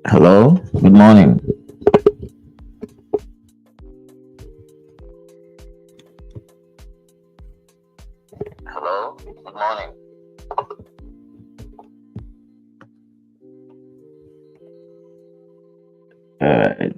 Hello, good morning. Hello, good morning. Alright.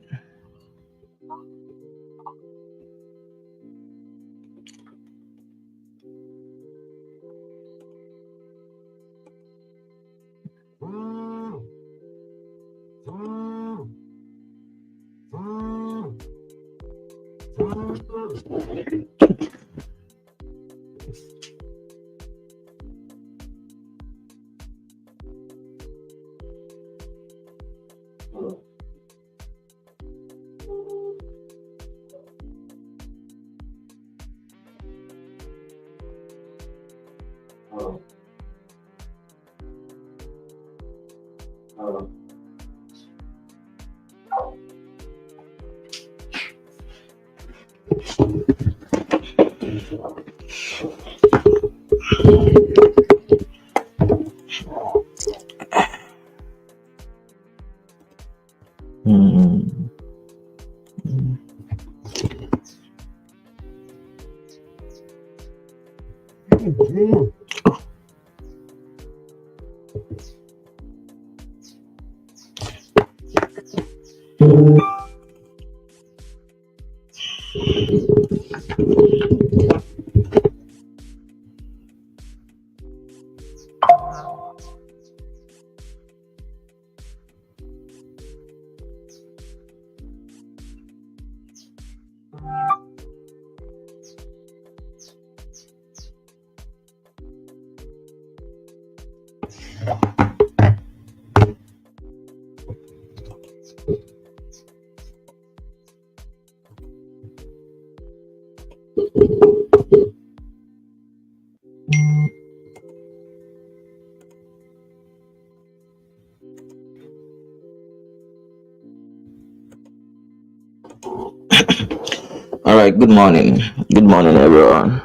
All right, good morning. Good morning, everyone.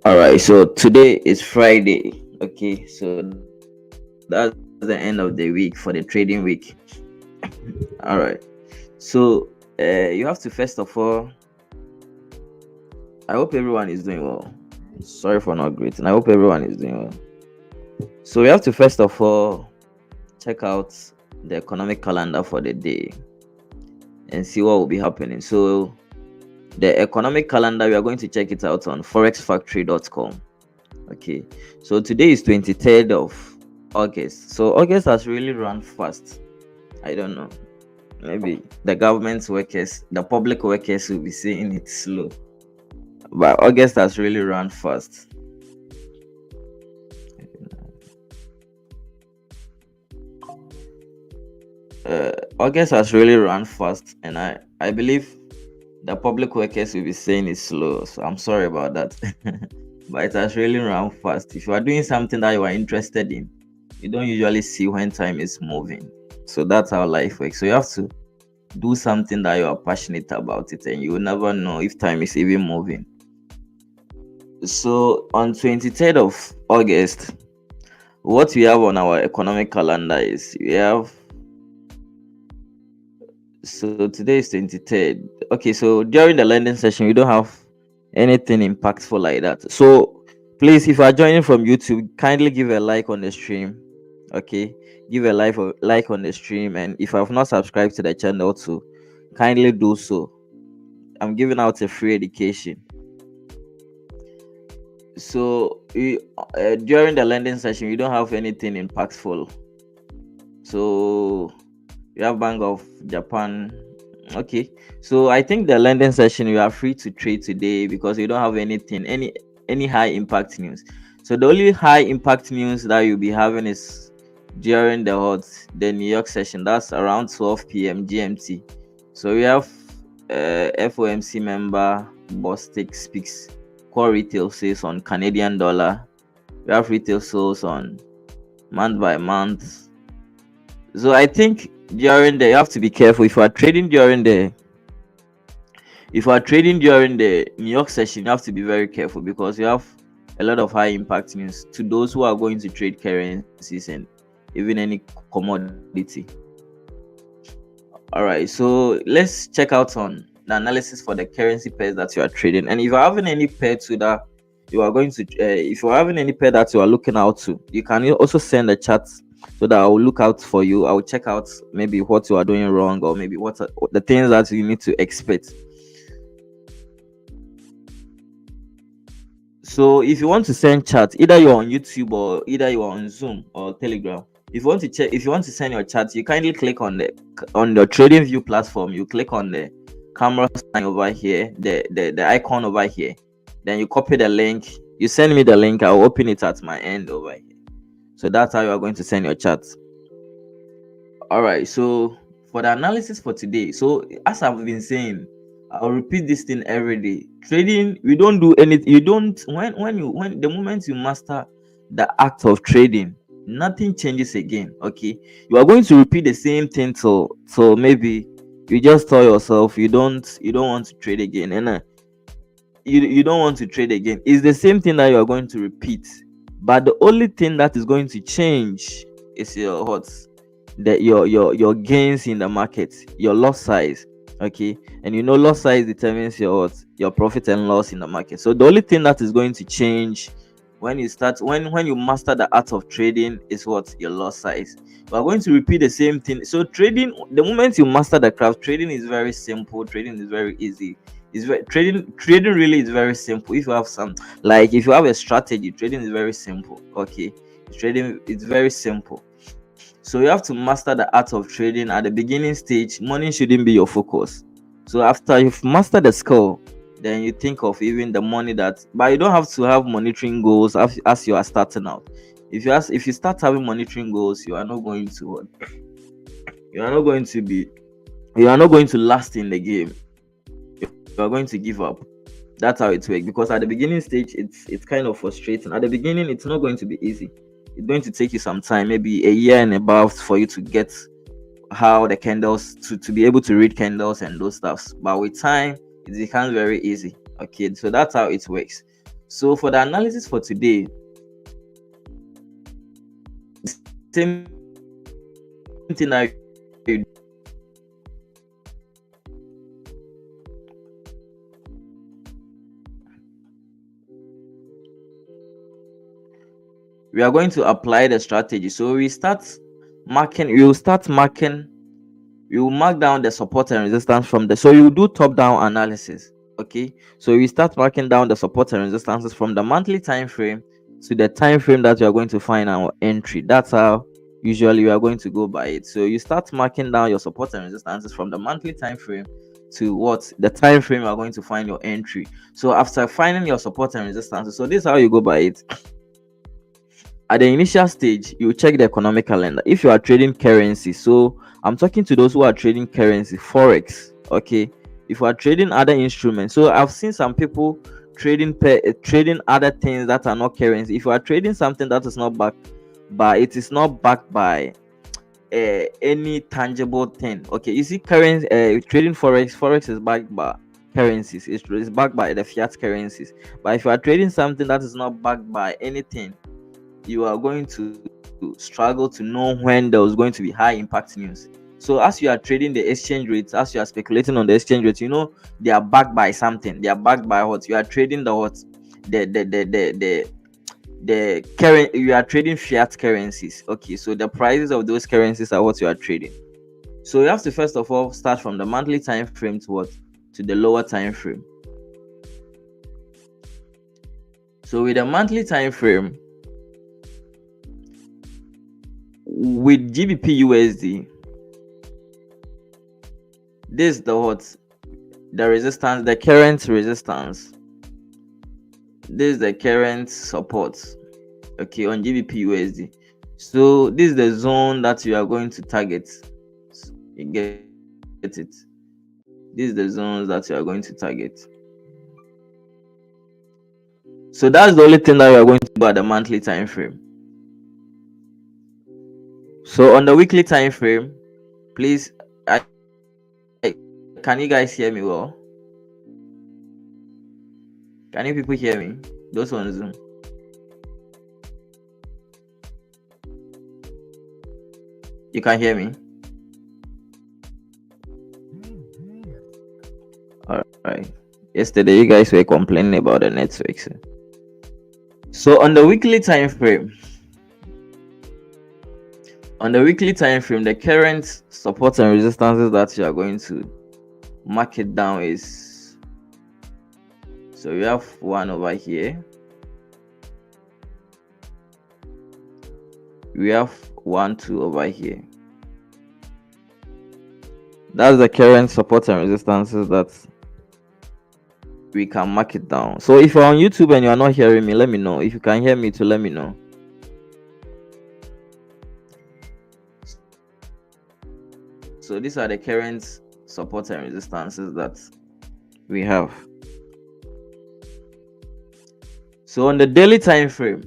All right, so today is Friday. Okay, so that's the end of the week for the trading week. All right, so you have to first of all, I hope everyone is doing well. Sorry for not greeting. I hope everyone is doing well. So we have to first of all check out the economic calendar for the day and see what will be happening. So the economic calendar, we are going to check it out on forexfactory.com. Okay, so today is 23rd of August. So August has really run fast. I don't know, maybe the government workers, the public workers will be saying it's slow, but August has really run fast. August has really run fast, and I believe the public workers will be saying it's slow. So I'm sorry about that. But it has really run fast. If you are doing something that you are interested in, you don't usually see when time is moving. So that's how life works. So you have to do something that you are passionate about it, and you will never know if time is even moving. So on 23rd of August, what we have on our economic calendar is we have, so today is 23rd. Okay, so during the lending session, we don't have anything impactful like that. So Please, if you are joining from YouTube, kindly give a like on the stream. Okay, give a like on the stream, and if you have not subscribed to the channel too, kindly do so. I'm giving out a free education. So during the lending session, we don't have anything impactful. So we have Bank of Japan. Okay, so I think the lending session we are free to trade today because we don't have anything, any high impact news. So the only high impact news that you'll be having is during the New York session. That's around 12 p.m. GMT. So we have FOMC member Bostic speaks core retail sales on Canadian dollar. We have retail sales on month by month. So I think during you have to be careful if you are trading during the New York session. You have to be very careful because you have a lot of high impact news to those who are going to trade currencies and even any commodity. All right, so let's check out on the analysis for the currency pairs that you are trading. And if you're having any pair to that you are going to if you're having any pair that you are looking out to, you can also send a chat so that I will look out for you. I will check out maybe what you are doing wrong or maybe what are the things that you need to expect. So if you want to send chat, either you're on YouTube or either you're on Zoom or Telegram. If you want to send your chat, you kindly click on the trading view platform. You click on the camera sign over here, the icon over here. Then you copy the link. You send me the link. I'll open it at my end over here. So that's how you are going to send your chat. All right. So for the analysis for today, so as I've been saying, I'll repeat this thing every day. Trading, we don't do anything. You don't when the moment you master the act of trading, nothing changes again. Okay, you are going to repeat the same thing till maybe you just tell yourself you don't want to trade again, and you don't want to trade again. It's the same thing that you are going to repeat, but the only thing that is going to change is your your gains in the market, your loss size. Okay, and loss size determines your profit and loss in the market. So the only thing that is going to change when you master the art of trading is your loss size. We are going to repeat the same thing. So trading, the moment you master the craft, trading is very simple. Trading is very easy. Trading really is very simple. If you have if you have a strategy, trading is very simple. Okay, trading is very simple. So you have to master the art of trading at the beginning stage. Money shouldn't be your focus. So after you've mastered the skill, then you think of even the money but you don't have to have monitoring goals as you are starting out. If you start having monitoring goals, you are not going to last in the game. You are going to give up. That's how it works, because at the beginning stage it's kind of frustrating. At the beginning, it's not going to be easy. It's going to take you some time, maybe a year and above, for you to get how the candles to be able to read candles and those stuffs. But with time, it becomes very easy. Okay, so that's how it works. So for the analysis for today, same thing I we are going to apply the strategy. So we will mark down the support and resistance from the, so you do top down analysis. Okay, so we start marking down the support and resistances from the monthly time frame to the time frame that you are going to find our entry. That's how usually we are going to go by it. So you start marking down your support and resistances from the monthly time frame to the time frame you are going to find your entry. So after finding your support and resistance, so this is how you go by it. At the initial stage, you check the economic calendar. If you are trading currency, so I'm talking to those who are trading currency, Forex. Okay, if you are trading other instruments, so I've seen some people trading other things that are not currency. If you are trading something that is not backed by, it is not backed by any tangible thing. Okay, you see, currency trading Forex is backed by currencies. It's backed by the fiat currencies. But if you are trading something that is not backed by anything, you are going to struggle to know when there was going to be high impact news. So as you are trading the exchange rates, as you are speculating on the exchange rates, they are backed by something. They are backed by what you are trading, the the current, you are trading fiat currencies. Okay, so the prices of those currencies are what you are trading. So you have to first of all start from the monthly time frame to what, to the lower time frame. So with the monthly time frame, with GBP USD, this is the what, the resistance, the current resistance. This is the current support, okay, on GBP USD. So this is the zone that you are going to target. You get it? This is the zones that you are going to target. So that's the only thing that you are going to do at the monthly time frame. So on the weekly time frame, please, can you guys hear me well? Can you people hear me? Those on Zoom. You can hear me? Alright. Yesterday you guys were complaining about the network. So on the weekly time frame, the current support and resistances that you are going to mark it down is, so we have one over here, we have 1, 2 over here. That's the current support and resistances that we can mark it down. So if you're on YouTube and you're not hearing me, let me know. If you can hear me too, let me know. So these are the current support and resistances that we have. So on the daily time frame,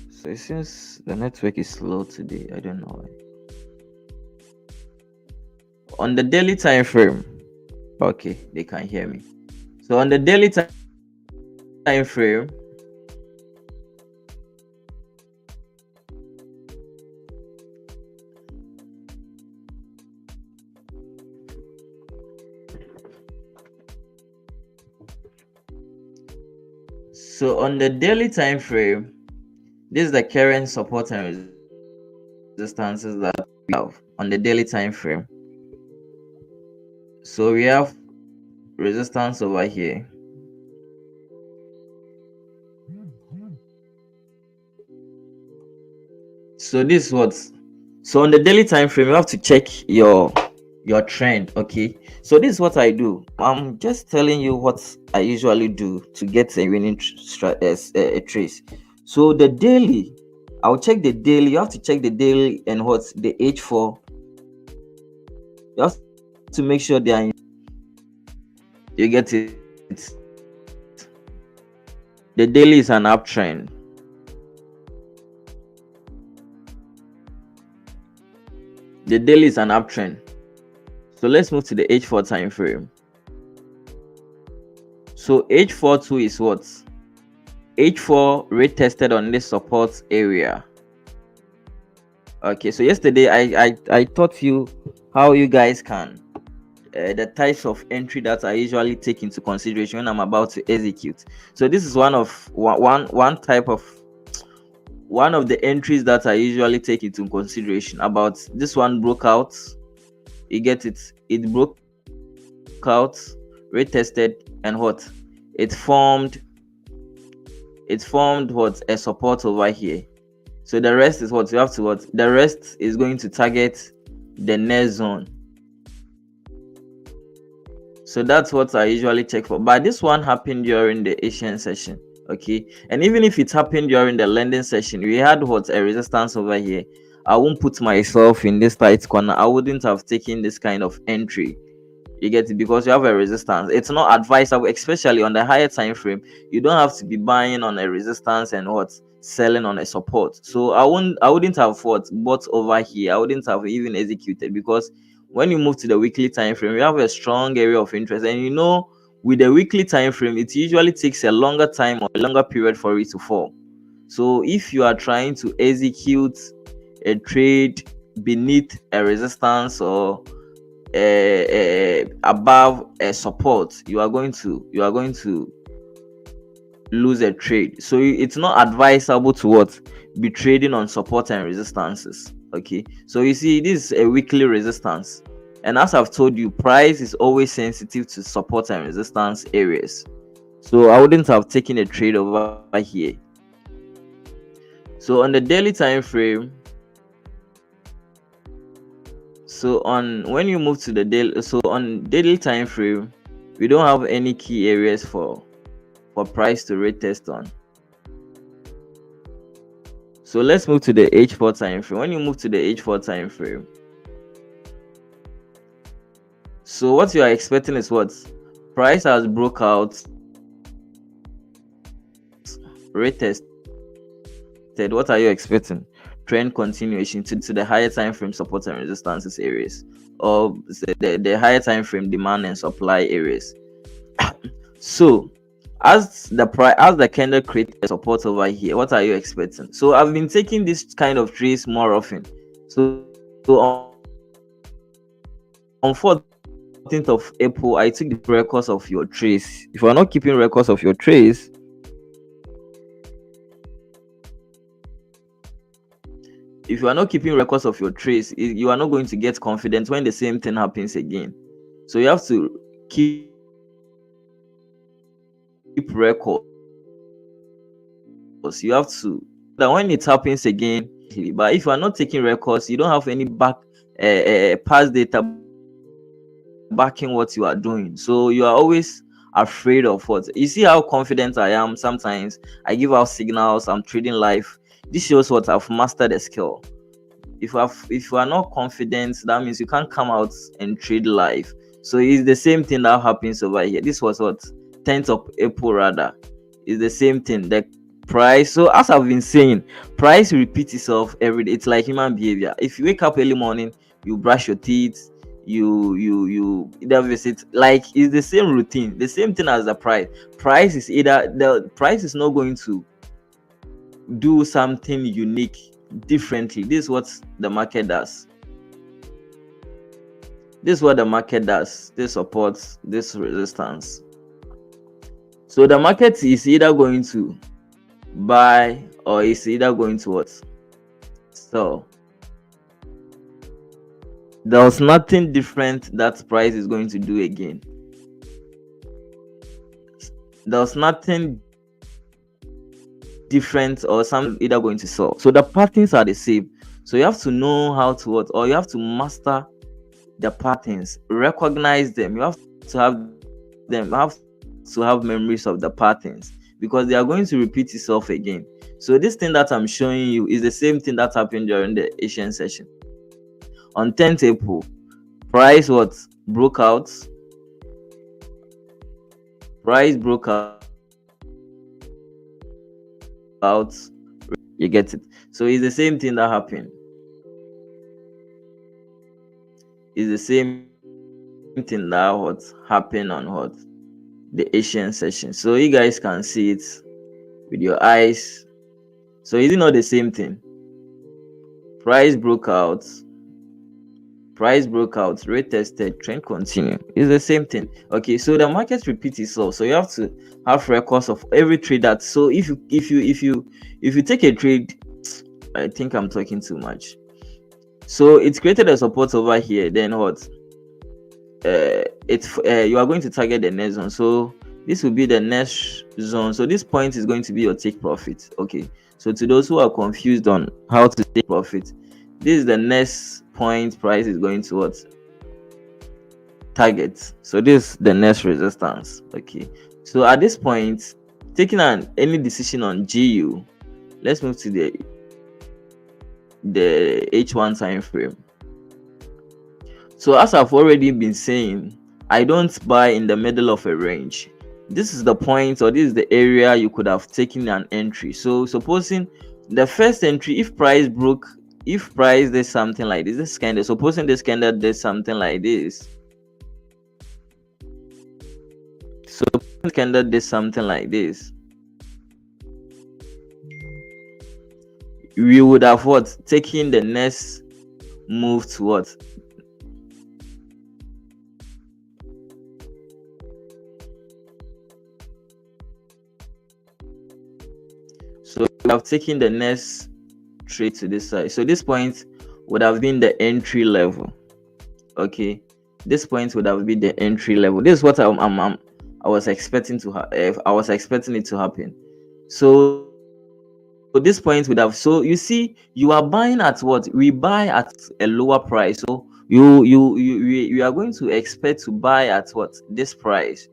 so since the network is slow today, I don't know why. On the daily time frame, okay, they can hear me. So on the daily time frame, this is the current support and resistances that we have on the daily time frame. So we have resistance over here. So this is what, so on the daily time frame, you have to check your trend. Okay, so this is what I do. I'm just telling you what I usually do to get a winning trace. So the daily, I'll check the daily. You have to check the daily and what's the H4. You have to make sure they are in, you get it. The daily is an uptrend. The daily is an uptrend. So let's move to the H4 time frame. So H42 is what? H4 retested on this support area. Okay, so yesterday I taught you how you guys can the types of entry that I usually take into consideration when I'm about to execute. So this is one of the entries that I usually take into consideration. About this one broke out, you get it, it broke out, retested, and what, it formed what, a support over here. So the rest is what you have to what, the rest is going to target the next zone. So that's what I usually check for. But this one happened during the Asian session. Okay, and even if it happened during the lending session, we had what, a resistance over here. I won't put myself in this tight corner. I wouldn't have taken this kind of entry. You get it, because you have a resistance. It's not advisable, especially on the higher time frame. You don't have to be buying on a resistance and what, selling on a support. So I wouldn't have bought over here. I wouldn't have even executed, because when you move to the weekly time frame, you have a strong area of interest, and you know, with the weekly time frame, it usually takes a longer time or a longer period for it to fall. So if you are trying to execute a trade beneath a resistance or above a support, you are going to lose a trade. So it's not advisable to what be trading on support and resistances. Okay, so you see this is a weekly resistance, and as I've told you, price is always sensitive to support and resistance areas. So I wouldn't have taken a trade over here. So on the daily time frame, so on when you move to the daily, so on daily time frame, we don't have any key areas for price to retest on. So let's move to the H4 time frame. When you move to the H4 time frame, so what you are expecting is what price has broke out, retested. What are you expecting? Trend continuation to the higher time frame support and resistances areas, or the higher time frame demand and supply areas. So as the candle created support over here, what are you expecting? So I've been taking this kind of trades more often. So on 14th of April, I took the records of your trades. If you are not keeping records of your trades, you are not going to get confident when the same thing happens again. So you have to keep records. You have to, that when it happens again, but if you are not taking records, you don't have any past data backing what you are doing. So you are always afraid of what. You see how confident I am. Sometimes I give out signals, I'm trading live. This shows what I've mastered a skill. If you are not confident, that means you can't come out and trade live. So it's the same thing that happens over here. This was what 10th of April rather. It's the same thing. The price, so as I've been saying, price repeats itself every day. It's like human behavior. If you wake up early morning, you brush your teeth, you visit, like it's the same routine, the same thing as the price is either the price is not going to do something unique differently. This is what the market does. This supports this resistance. So the market is either going to buy or is either going to what? So there's nothing different that price is going to do again. There's nothing different or some either going to sell. So the patterns are the same. So you have to know how to what, or you have to master the patterns, recognize them. You have to have them, you have to have memories of the patterns, because they are going to repeat itself again. So this thing that I'm showing you is the same thing that happened during the Asian session. On 10th April, price broke out. Price broke out. You get it? So it's the same thing that happened. It's the same thing that happened on the Asian session. So you guys can see it with your eyes. So is it not the same thing? Price broke out, retested, trend continue. It's the same thing. Okay, so the market repeats itself. So you have to have records of every trade that. So if you take a trade, I think I'm talking too much. So it's created a support over here. Then what? You are going to target the next zone. So this will be the next zone. So this point is going to be your take profit. Okay. So to those who are confused on how to take profit, this is the next point price is going to what? Target. So this is the next resistance. Okay. So at this point, taking any decision on GU, let's move to the H1 time frame. So as I've already been saying, I don't buy in the middle of a range. This is the point, or this is the area you could have taken an entry. So supposing the first entry, if price did something like this, supposing this candle did something like this. So this candle did something like this. We would have taken the next move to what? have taken the next trade to this side. So this point would have been the entry level. Okay, this point would have been the entry level. This is what I was expecting to I was expecting it to happen. So this point would have, so you see, you are buying at what we buy at a lower price. So you are going to expect to buy at what, this price.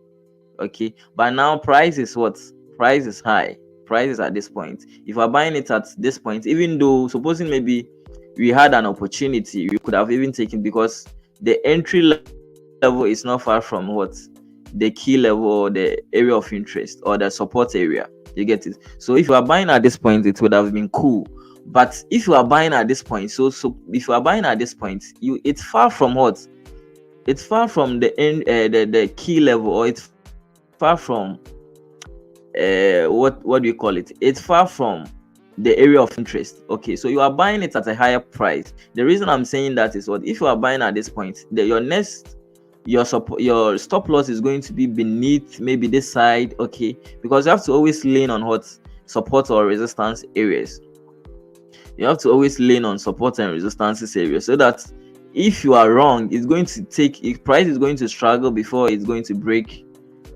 Okay, but now price is what, price is high, price is at this point. If you're buying it at this point, even though supposing maybe we had an opportunity, we could have even taken, because the entry level is not far from what, the key level or the area of interest or the support area. You get it? So if you are buying at this point, it would have been cool. But if you are buying at this point, so if you are buying at this point, it's far from what, it's far from the end, the key level, or it's far from what do you call it, it's far from the area of interest. Okay, so you are buying it at a higher price. The reason I'm saying that is what, if you are buying at this point, your stop loss is going to be beneath maybe this side. Okay, because you have to always lean on what, support or resistance areas. You have to always lean on support and resistance areas, so that if you are wrong, it's going to take, if price is going to struggle before it's going to break,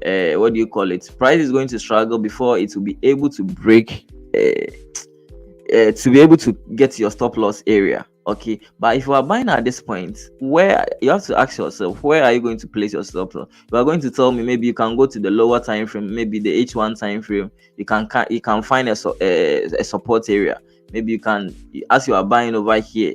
what do you call it, price is going to struggle before it will be able to break, to be able to get your stop loss area. Okay, but if you are buying at this point, where you have to ask yourself, where are you going to place your stop loss? You are going to tell me maybe you can go to the lower time frame, maybe the H1 time frame. You can find a support area. Maybe you can, as you are buying over here,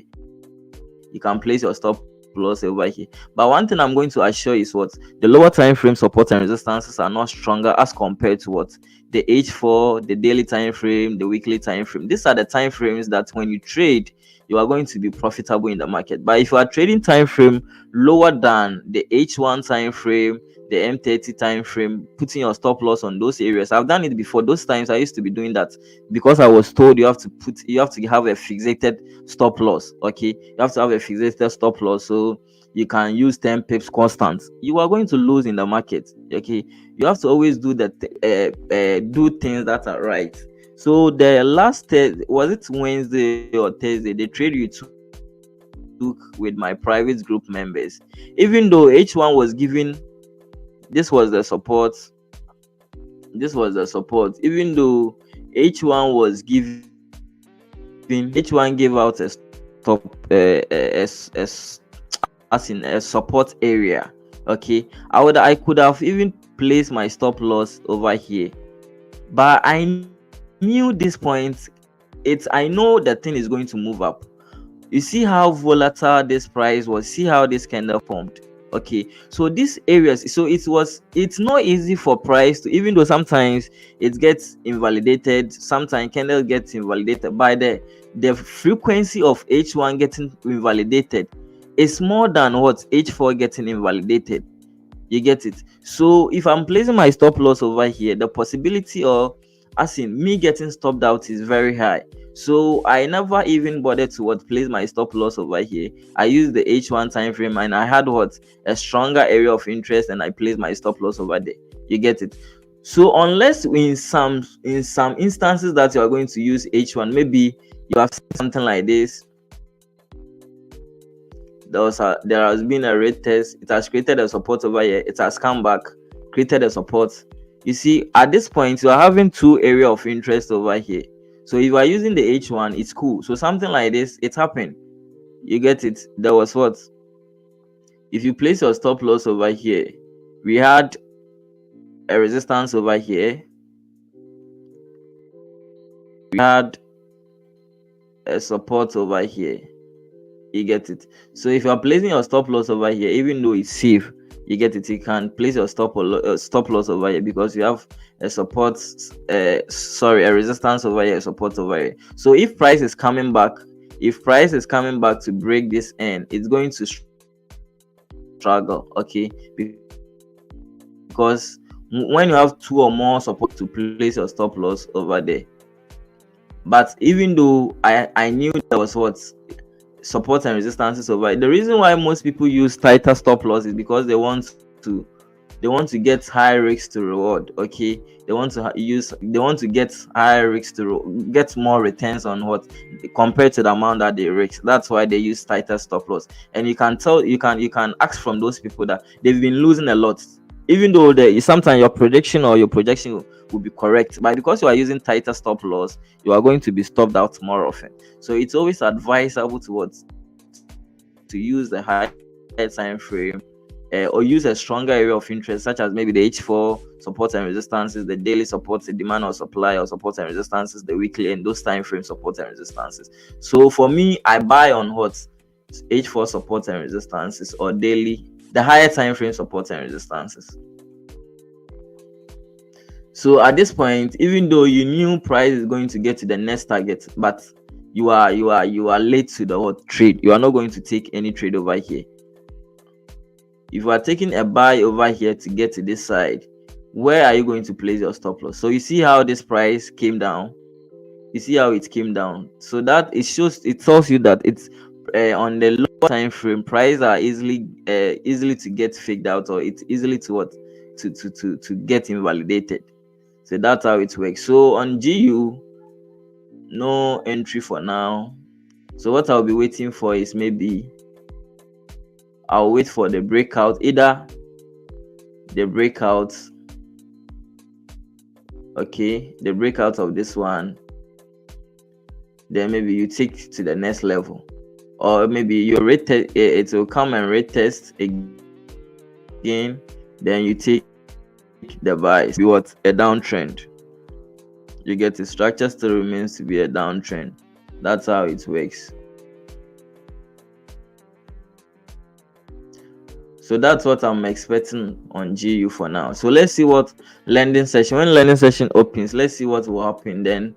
you can place your stop loss over here. But one thing I'm going to assure is what, the lower time frame support and resistances are not stronger as compared to what, the H4, the daily time frame, the weekly time frame. These are the time frames that when you trade, you are going to be profitable in the market. But if you are trading time frame lower than the H1 time frame, the M30 time frame, putting your stop loss on those areas, I've done it before. Those times I used to be doing that, because I was told you have to have a fixated stop loss. Okay, you have to have a fixated stop loss, so you can use 10 pips constant. You are going to lose in the market. Okay, you have to always do that, do things that are right. So the last was it Wednesday or Thursday, the trade you took with my private group members, even though H1 was given, this was the support, even though H1 was given, H1 gave out a stop, as in a support area. Okay, I could have even placed my stop loss over here, but I knew this point, I know the thing is going to move up. You see how volatile this price was, see how this candle formed. Okay, so these areas, so it's not easy for price to, even though sometimes it gets invalidated, sometimes candle gets invalidated by the frequency of H1 getting invalidated is more than what H4 getting invalidated. You get it? So if I'm placing my stop loss over here, the possibility of, as in me getting stopped out, is very high. So I never even bothered to place my stop loss over here. I used the H1 time frame, and I had a stronger area of interest, and I placed my stop loss over there. You get it? So unless in some instances that you are going to use H1, maybe you have something like this. There has been a rate test. It has created a support over here. It has come back, created a support. You see, at this point, you are having two area of interest over here. So if you are using the H1, it's cool. So something like this, it happened. You get it? There was what? If you place your stop loss over here, we had a resistance over here. We had a support over here. You get it? So if you are placing your stop loss over here, even though it's safe, you get it, you can place your stop loss over here, because you have a support, a resistance over here, a support over here. So if price is coming back to break this end, it's going to struggle. Okay, because when you have two or more support, to place your stop loss over there. But even though I knew there was support and resistances over it, the reason why most people use tighter stop loss is because they want they want to get high risks to reward. Okay, they want to get high risks to get more returns on what compared to the amount that they risk. That's why they use tighter stop loss. And you can tell, you can ask from those people that they've been losing a lot, even though sometimes your prediction or your projection will be correct, but because you are using tighter stop loss, you are going to be stopped out more often. So it's always advisable to use the higher time frame, or use a stronger area of interest, such as maybe the H4 support and resistances, the daily supports, the demand or supply or support and resistances, the weekly and those time frame support and resistances. So for me, I buy on what H4 support and resistances, or daily, the higher time frame support and resistances. So at this point, even though you knew price is going to get to the next target, but you are late to the trade, you are not going to take any trade over here. If you are taking a buy over here to get to this side, where are you going to place your stop loss? So you see how this price came down. You see how it came down. So that it tells you that it's on the lower time frame, price are easily to get faked out, or it's easily to get invalidated. So that's how it works. So on GU, no entry for now. So what I'll be waiting for is, maybe I'll wait for the breakout, either the breakout, okay, the breakout of this one, then maybe you take to the next level, or maybe your rate it will come and retest again, then you take the buy. Be what? A downtrend. You get the structure still remains to be a downtrend. That's how it works. So that's what I'm expecting on GU for now. So let's see what lending session, when lending session opens, let's see what will happen. Then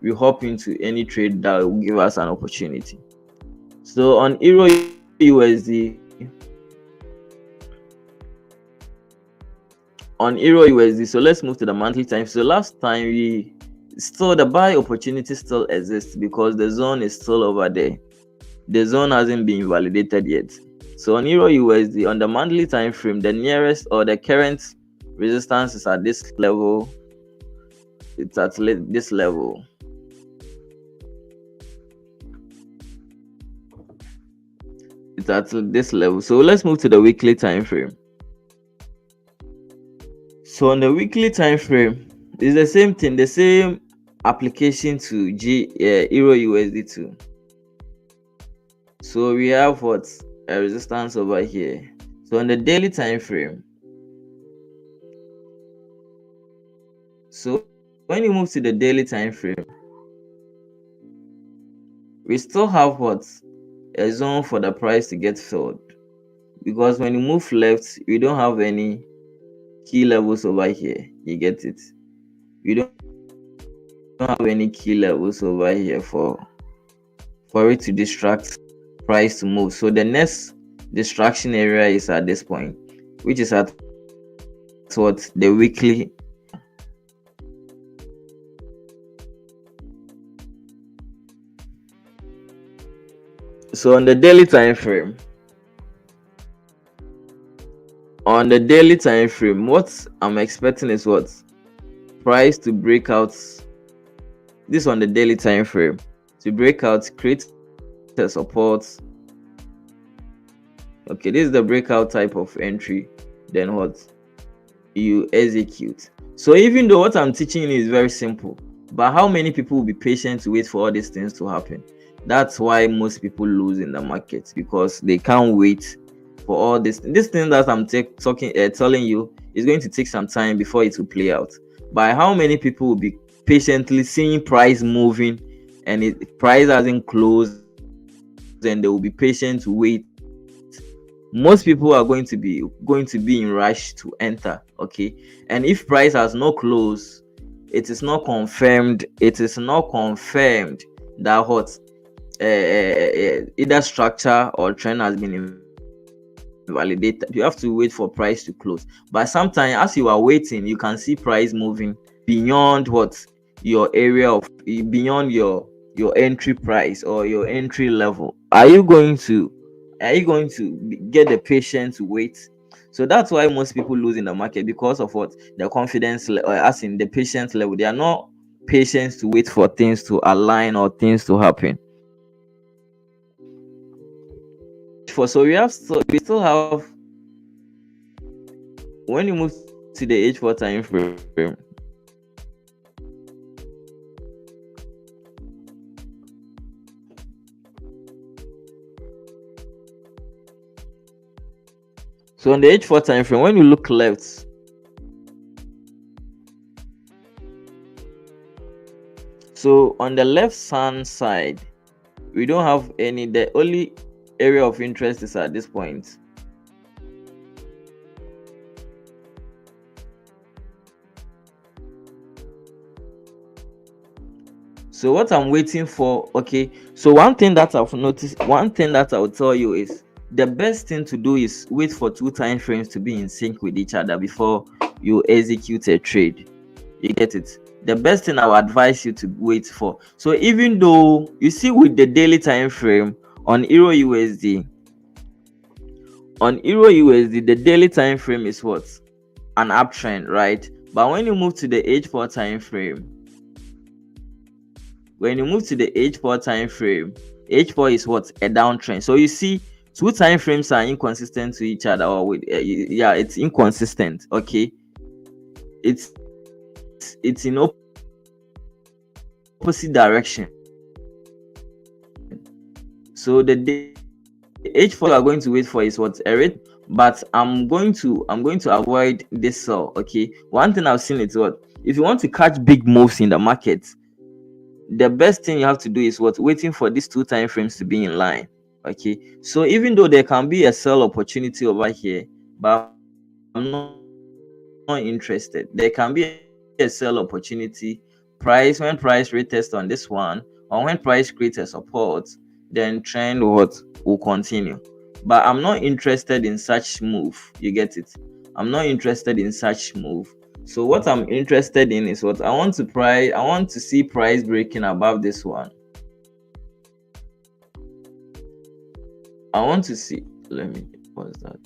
we hop into any trade that will give us an opportunity. So on Euro USD, so let's move to the monthly time. So last time the buy opportunity still exists because the zone is still over there. The zone hasn't been validated yet. So on Euro USD, on the monthly time frame, the nearest or the current resistance is at this level. It's at this level. It's at this level. So let's move to the weekly time frame. So on the weekly time frame, it's the same thing, the same application to Euro USD too. So we have what? A resistance over here. So on the daily time frame, so when you move to the daily time frame, we still have what? A zone for the price to get filled, because when you move left, you don't have any key levels over here. You get it? You don't have any key levels over here for it to distract price to move. So the next distraction area is at this point, which is at what? The weekly. So on the daily time frame, what I'm expecting is what? Price to break out. This on the daily time frame, to break out, create a support. Okay, this is the breakout type of entry. Then what? You execute. So even though what I'm teaching you is very simple, but how many people will be patient to wait for all these things to happen? That's why most people lose in the market, because they can't wait for all this thing that I'm telling you is going to take some time before it will play out. By how many people will be patiently seeing price moving and price hasn't closed, and they will be patient to wait? Most people are going to be in rush to enter. Okay, and if price has not closed, it is not confirmed that what either structure or trend has been invalidated. You have to wait for price to close. But sometimes, as you are waiting, you can see price moving beyond what your area of beyond your entry price or your entry level. Are you going to get the patience to wait? So that's why most people lose in the market, because of what? The confidence as in the patience level. They are not patient to wait for things to align or things to happen. So we still have, when you move to the H4 time frame, so on the H4 time frame, when you look left, so on the left hand side, we don't have any. The only area of interest is at this point. So what I'm waiting for, okay. So one thing that I've noticed, one thing that I'll tell you is the best thing to do is wait for two time frames to be in sync with each other before you execute a trade. You get it? The best thing I would advise you to wait for. So even though you see with the daily time frame on Euro USD, the daily time frame is what? An uptrend, right? But when you move to the H4 time frame, H4 time frame, H4 is what? A downtrend. So you see, two time frames are inconsistent to each other, or with yeah, it's inconsistent. Okay, it's in opposite direction. So the H4 you are going to wait for is what? A rate. But I'm going to avoid this sell. Okay, one thing I've seen is what? If you want to catch big moves in the market, the best thing you have to do is what? Waiting for these two time frames to be in line. Okay, so even though there can be a sell opportunity over here, but I'm not interested. There can be a sell opportunity when price retest on this one, or when price creates a support, then trend will continue. But I'm not interested in such move. You get it? I'm not interested in such move. So what I'm interested in is what? I want to see price breaking above this one. I want to see. Let me. What's that?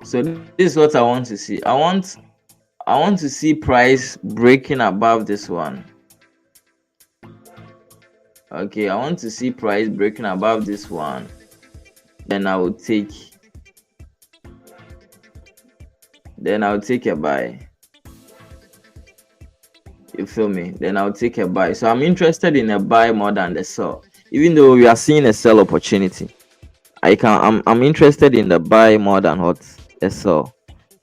So this is what I want to see. I want to see price breaking above this one. Okay, I want to see price breaking above this one. Then I will take a buy. You feel me? Then I'll take a buy. So I'm interested in a buy more than the sell. Even though we are seeing a sell opportunity, I'm interested in the buy more than what a sell.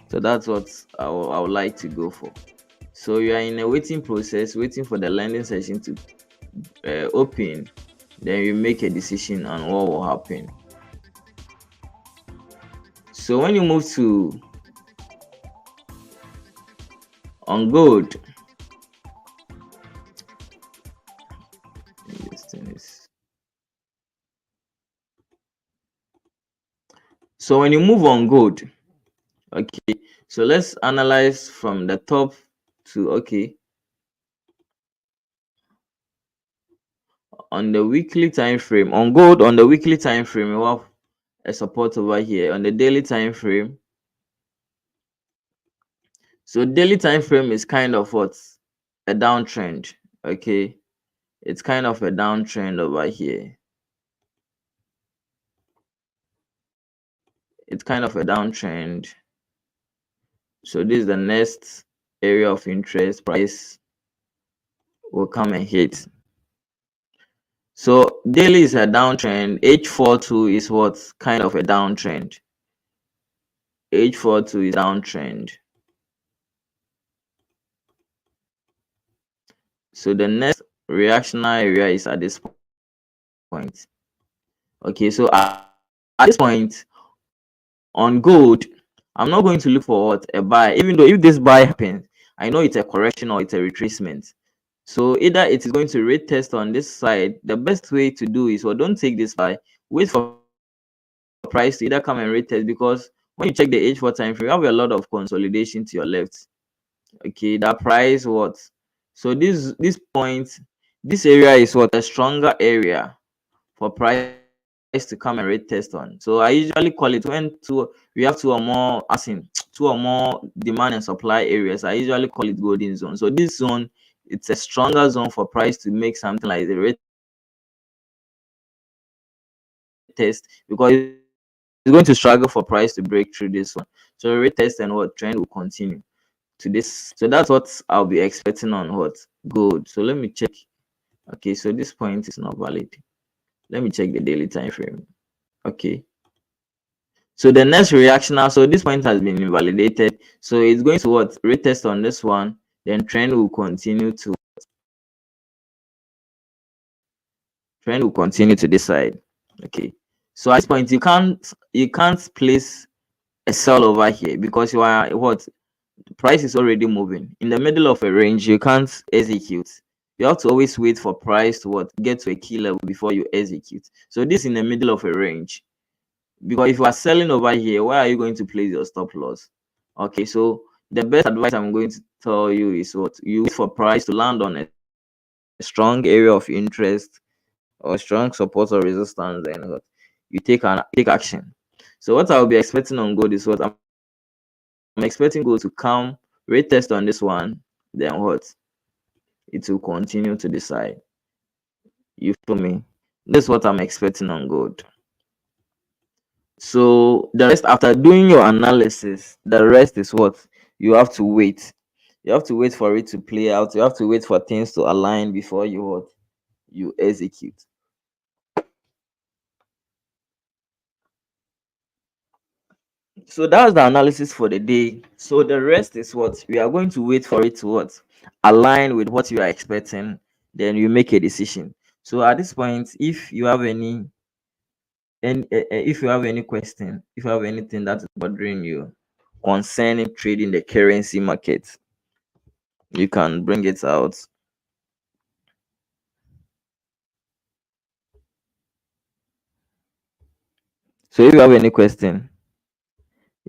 So that's what I would like to go for. So you are in a waiting process, waiting for the lending session to open. Then you make a decision on what will happen. So when you move to on gold, this thing is. So when you move on gold, okay, so let's analyze from the top to, okay, on the weekly time frame on gold. On the weekly time frame, we have a support over here. On the daily time frame, so daily time frame is kind of what? A downtrend. Okay, it's kind of a downtrend over here. It's kind of a downtrend. So this is the next area of interest. Price will come and hit. So daily is a downtrend. H42 is what? Kind of a downtrend. H42 is downtrend. So the next reactionary area is at this point. Okay, so at this point on gold, I'm not going to look for what? A buy. Even though if this buy happens, I know it's a correction or it's a retracement. So either it is going to retest on this side. The best way to do is, well, don't take this buy. Wait for price to either come and retest, because when you check the H4 time frame, you have a lot of consolidation to your left. Okay, that price what? So this point, this area is what, a stronger area for price to come and retest on. So I usually call it when we have two or more, as in two or more demand and supply areas. I usually call it golden zone. So this zone, it's a stronger zone for price to make something like the retest, because it's going to struggle for price to break through this one. So retest and what, trend will continue to this. So that's what I'll be expecting on what, gold. So let me check. Okay, so this point is not valid. Let me check the daily time frame. Okay. So the next reaction now, so this point has been invalidated. So it's going to what, retest on this one, then trend will continue to, this side. Okay. So at this point, you can't place a sell over here, because you are what, the price is already moving in the middle of a range. You can't execute. You have to always wait for price to what, get to a key level before you execute. So this in the middle of a range, because if you are selling over here, where are you going to place your stop loss? Okay, so the best advice I'm going to tell you is what, you wait for price to land on a strong area of interest or strong support or resistance, then what, you take action. So what I'll be expecting on gold is what, I'm expecting gold to come, retest on this one, then what, it will continue to the side. You feel me? That's what I'm expecting on gold. So the rest, after doing your analysis, the rest is what, you have to wait. You have to wait for it to play out. You have to wait for things to align before you what, you execute. So that's the analysis for the day. So the rest is what, we are going to wait for it to what, align with what you are expecting, then you make a decision. So at this point, if you have any question, if you have anything that is bothering you concerning trading the currency market, you can bring it out. So if you have any question,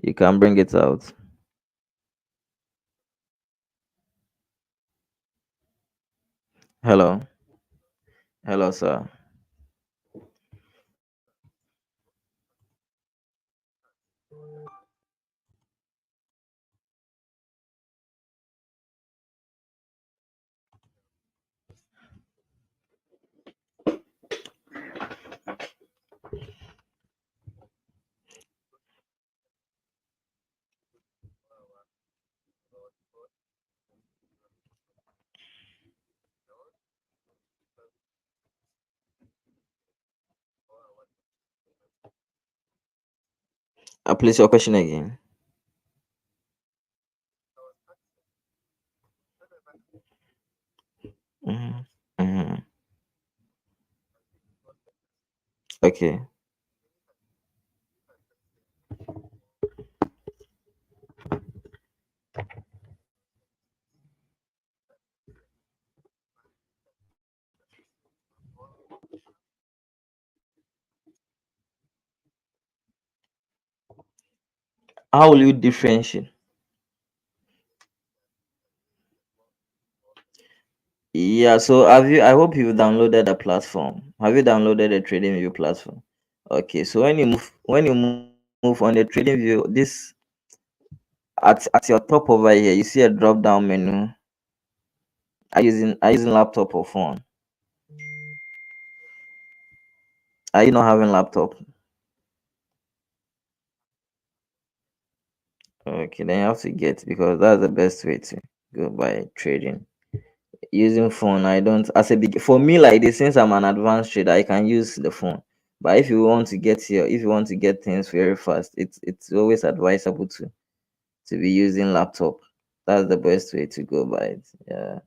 you can bring it out. Hello, hello, sir. I'll place your question again. Hmm. Hmm. Okay. How will you differentiate? Yeah, so have you, I hope you've downloaded the platform. Have you downloaded the trading view platform? Okay, so when you move on the trading view, this, at your top over here, you see a drop down menu. Are you using laptop or phone? Are you not having laptop? Okay, then you have to get, because that's the best way to go by trading. Using phone, I don't, as a big, for me like this, since I'm an advanced trader, I can use the phone. But if you want to get things very fast, it's always advisable to be using laptop. That's the best way to go by it. Yeah,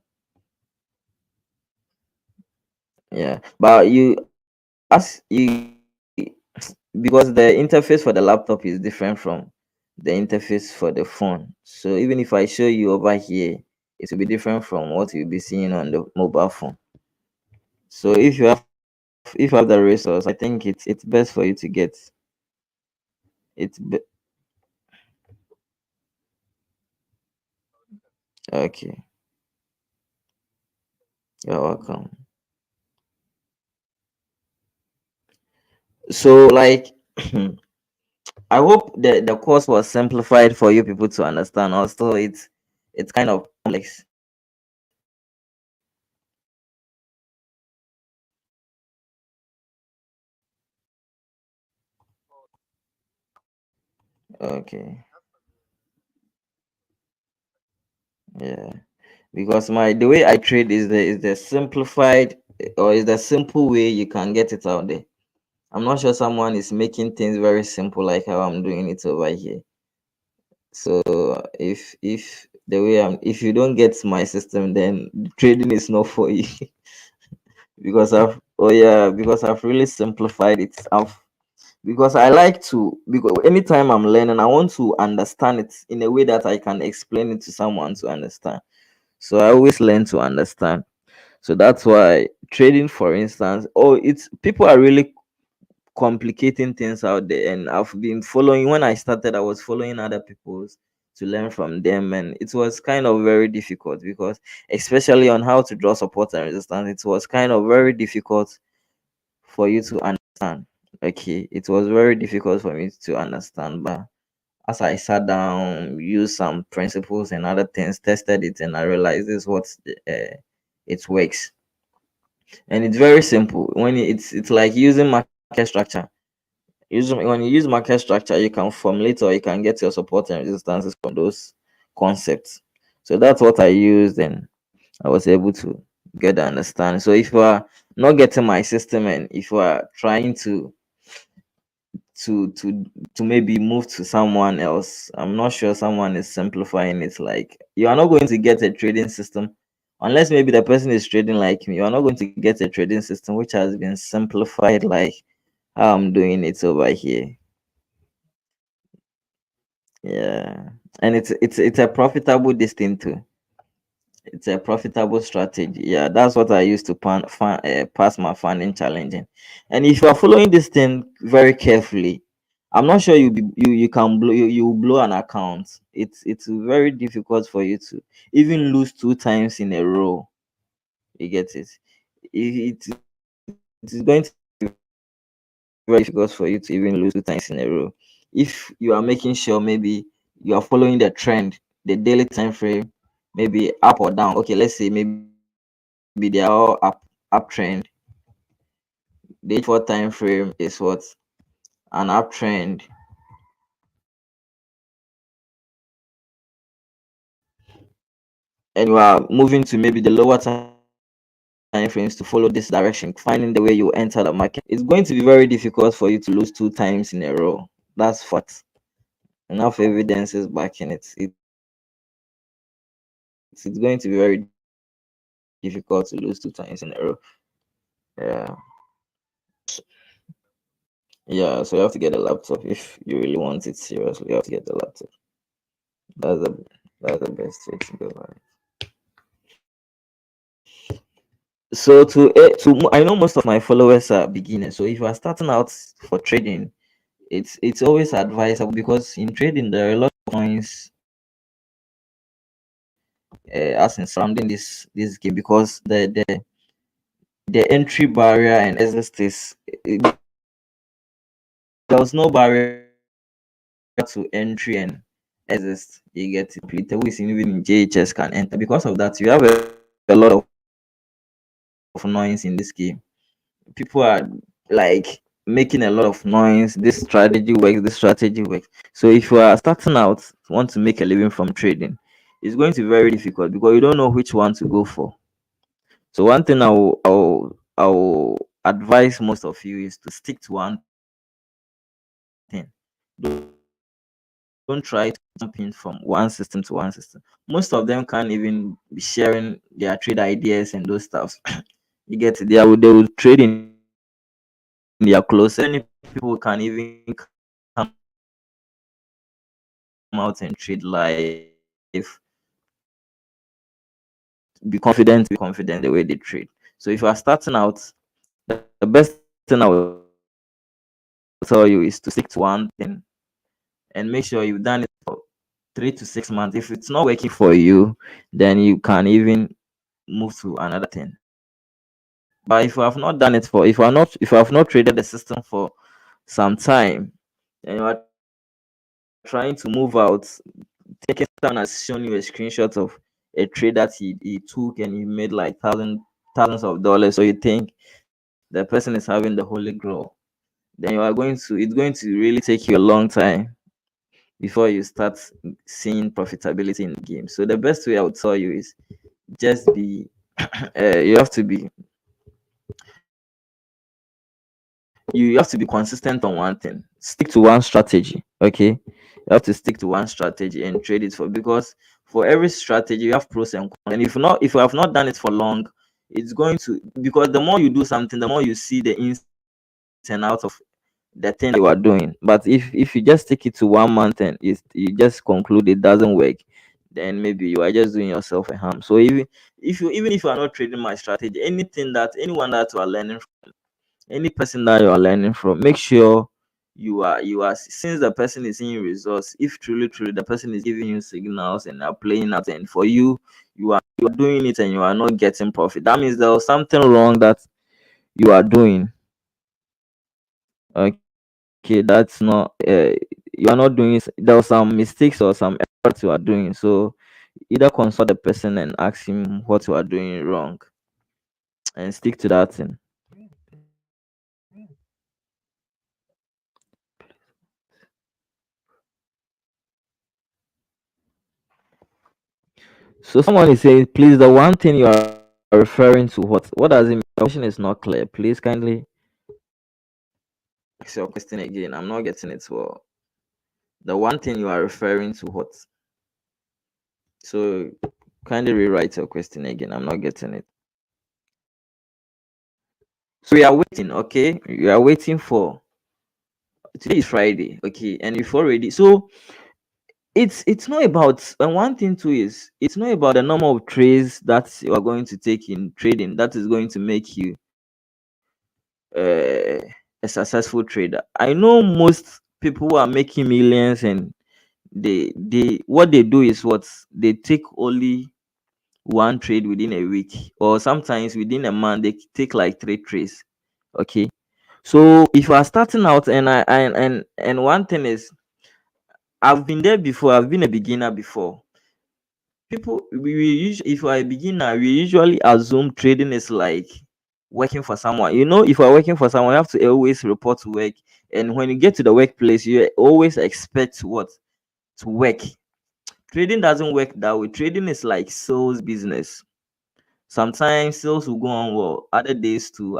yeah. But as you, because the interface for the laptop is different from the interface for the phone. So even if I show you over here, it will be different from what you'll be seeing on the mobile phone. So if you have the resource, I think it's best for you to get it. Okay, you're welcome. So like I hope the course was simplified for you people to understand. Also, it's kind of complex. Okay, yeah. Because my the way I trade is the simplified, or is the simple way you can get it out there. I'm not sure someone is making things very simple like how I'm doing it over here. So if the way if you don't get my system, then trading is not for you. Because I've really simplified it. Because I like to, because anytime I'm learning, I want to understand it in a way that I can explain it to someone to understand. So I always learn to understand. So that's why trading, for instance, it's people are really complicating things out there, and I've been following. When I started, I was following other people's to learn from them, and it was kind of very difficult, because especially on how to draw support and resistance, it was kind of very difficult for you to understand. Okay, it was very difficult for me to understand, but as I sat down, used some principles and other things, tested it, and I realized this is what it works. And it's very simple. It's like using market structure. When you use market structure, you can formulate, or you can get your support and resistances from those concepts. So that's what I used, and I was able to get the understanding. So if you are not getting my system, and if you are trying to to to maybe move to someone else, I'm not sure someone is simplifying it. Like, you are not going to get a trading system unless maybe the person is trading like me. You are not going to get a trading system which has been simplified like how I'm doing it over here. Yeah, and it's a profitable this thing too. It's a profitable strategy. Yeah, that's what I used to pass my funding challenging. And if you are following this thing very carefully, I'm not sure you can you blow an account. It's very difficult for you to even lose two times in a row. You get it? It is going to be very difficult for you to even lose two times in a row. If you are making sure maybe you are following the trend, the daily time frame, maybe up or down. Okay, let's say maybe they are all uptrend. The H4 time frame is what? An uptrend. And you are moving to maybe the lower time frames to follow this direction, finding the way you enter the market. It's going to be very difficult for you to lose two times in a row. That's fact. Enough evidence is backing it. It's going to be very difficult to lose two times in a row. Yeah. Yeah, so you have to get a laptop if you really want it seriously. You have to get the laptop. That's the that's the best way to go about it. So I know most of my followers are beginners. So if you are starting out for trading, it's always advisable, because in trading there are a lot of coins as in surrounding this game, because the entry barrier and exit there was no barrier to entry and exist. You get it. Who is even in JHS can enter. Because of that, you have a lot of noise in this game. People are like making a lot of noise. This strategy works, this strategy works. So if you are starting out, want to make a living from trading, it's going to be very difficult, because you don't know which one to go for. So one thing I will advise most of you is to stick to one thing. Don't try to jump in from one system to one system. Most of them can't even be sharing their trade ideas and those stuff. You get it? They will trade in their clothes. Any people can even come out and trade live be confident the way they trade. So if you are starting out, the best thing I would tell you is to stick to one thing and make sure you've done it for 3 to 6 months. If it's not working for you, then you can even move to another thing. But if you have not done it for, if you have not traded the system for some time, and you are trying to move out, thinking someone has shown you a screenshot of a trade that he took and he made like thousands of dollars, so you think the person is having the holy grail, then it's going to really take you a long time before you start seeing profitability in the game. So the best way I would tell you is just be you have to be consistent on one thing. Stick to one strategy. Okay, you have to stick to one strategy and trade it for, because for every strategy you have pros and cons. And if you have not done it for long, it's going to, because the more you do something, the more you see the ins and outs of the thing that you are doing. But if you just stick it to 1 month and you just conclude it doesn't work, then maybe you are just doing yourself a harm. So even if you are not trading my strategy, anyone that you are learning, any person that you are learning from, make sure you are, since the person is seeing results, if truly the person is giving you signals and are playing out, and for you, you are doing it and you are not getting profit, that means there was something wrong that you are doing. Okay, that's not you are not doing there was some mistakes or some efforts you are doing. So either consult the person and ask him what you are doing wrong and stick to that thing. So someone is saying, please, the one thing you are referring to, what does it mean? The question is not clear. Please kindly ask your question again. I'm not getting it well. The one thing you are referring to, what? So kindly rewrite your question again. I'm not getting it. So we are waiting, okay? We are waiting for, today is Friday, okay, and before ready. So it's not about, and one thing too is, it's not about the number of trades that you are going to take in trading that is going to make you uh, a successful trader. I know most people who are making millions, and they what they do is what, they take only one trade within a week, or sometimes within a month they take like 3 trades. Okay, so if you are starting out, and one thing is, I've been there before, I've been a beginner before. People, we usually, if you are a beginner, we usually assume trading is like working for someone. If you are working for someone, you have to always report to work, and when you get to the workplace, you always expect what, to work. Trading doesn't work that way. Trading is like sales business. Sometimes sales will go on well, other days too.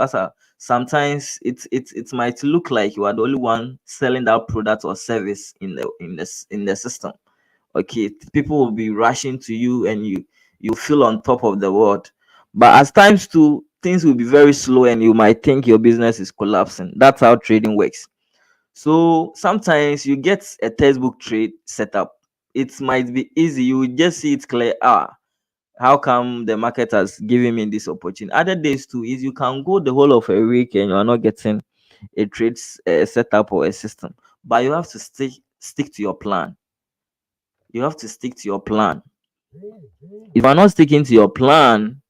Sometimes it might look like you are the only one selling that product or service in the system. Okay, people will be rushing to you, and you feel on top of the world. But at times too, things will be very slow, and you might think your business is collapsing. That's how trading works. So sometimes you get a textbook trade setup. It might be easy, you will just see it clear. How come the market has given me this opportunity? Other days too is, you can go the whole of a week and you are not getting a trade setup or a system. But you have to stick to your plan. You have to stick to your plan. If you are not sticking to your plan,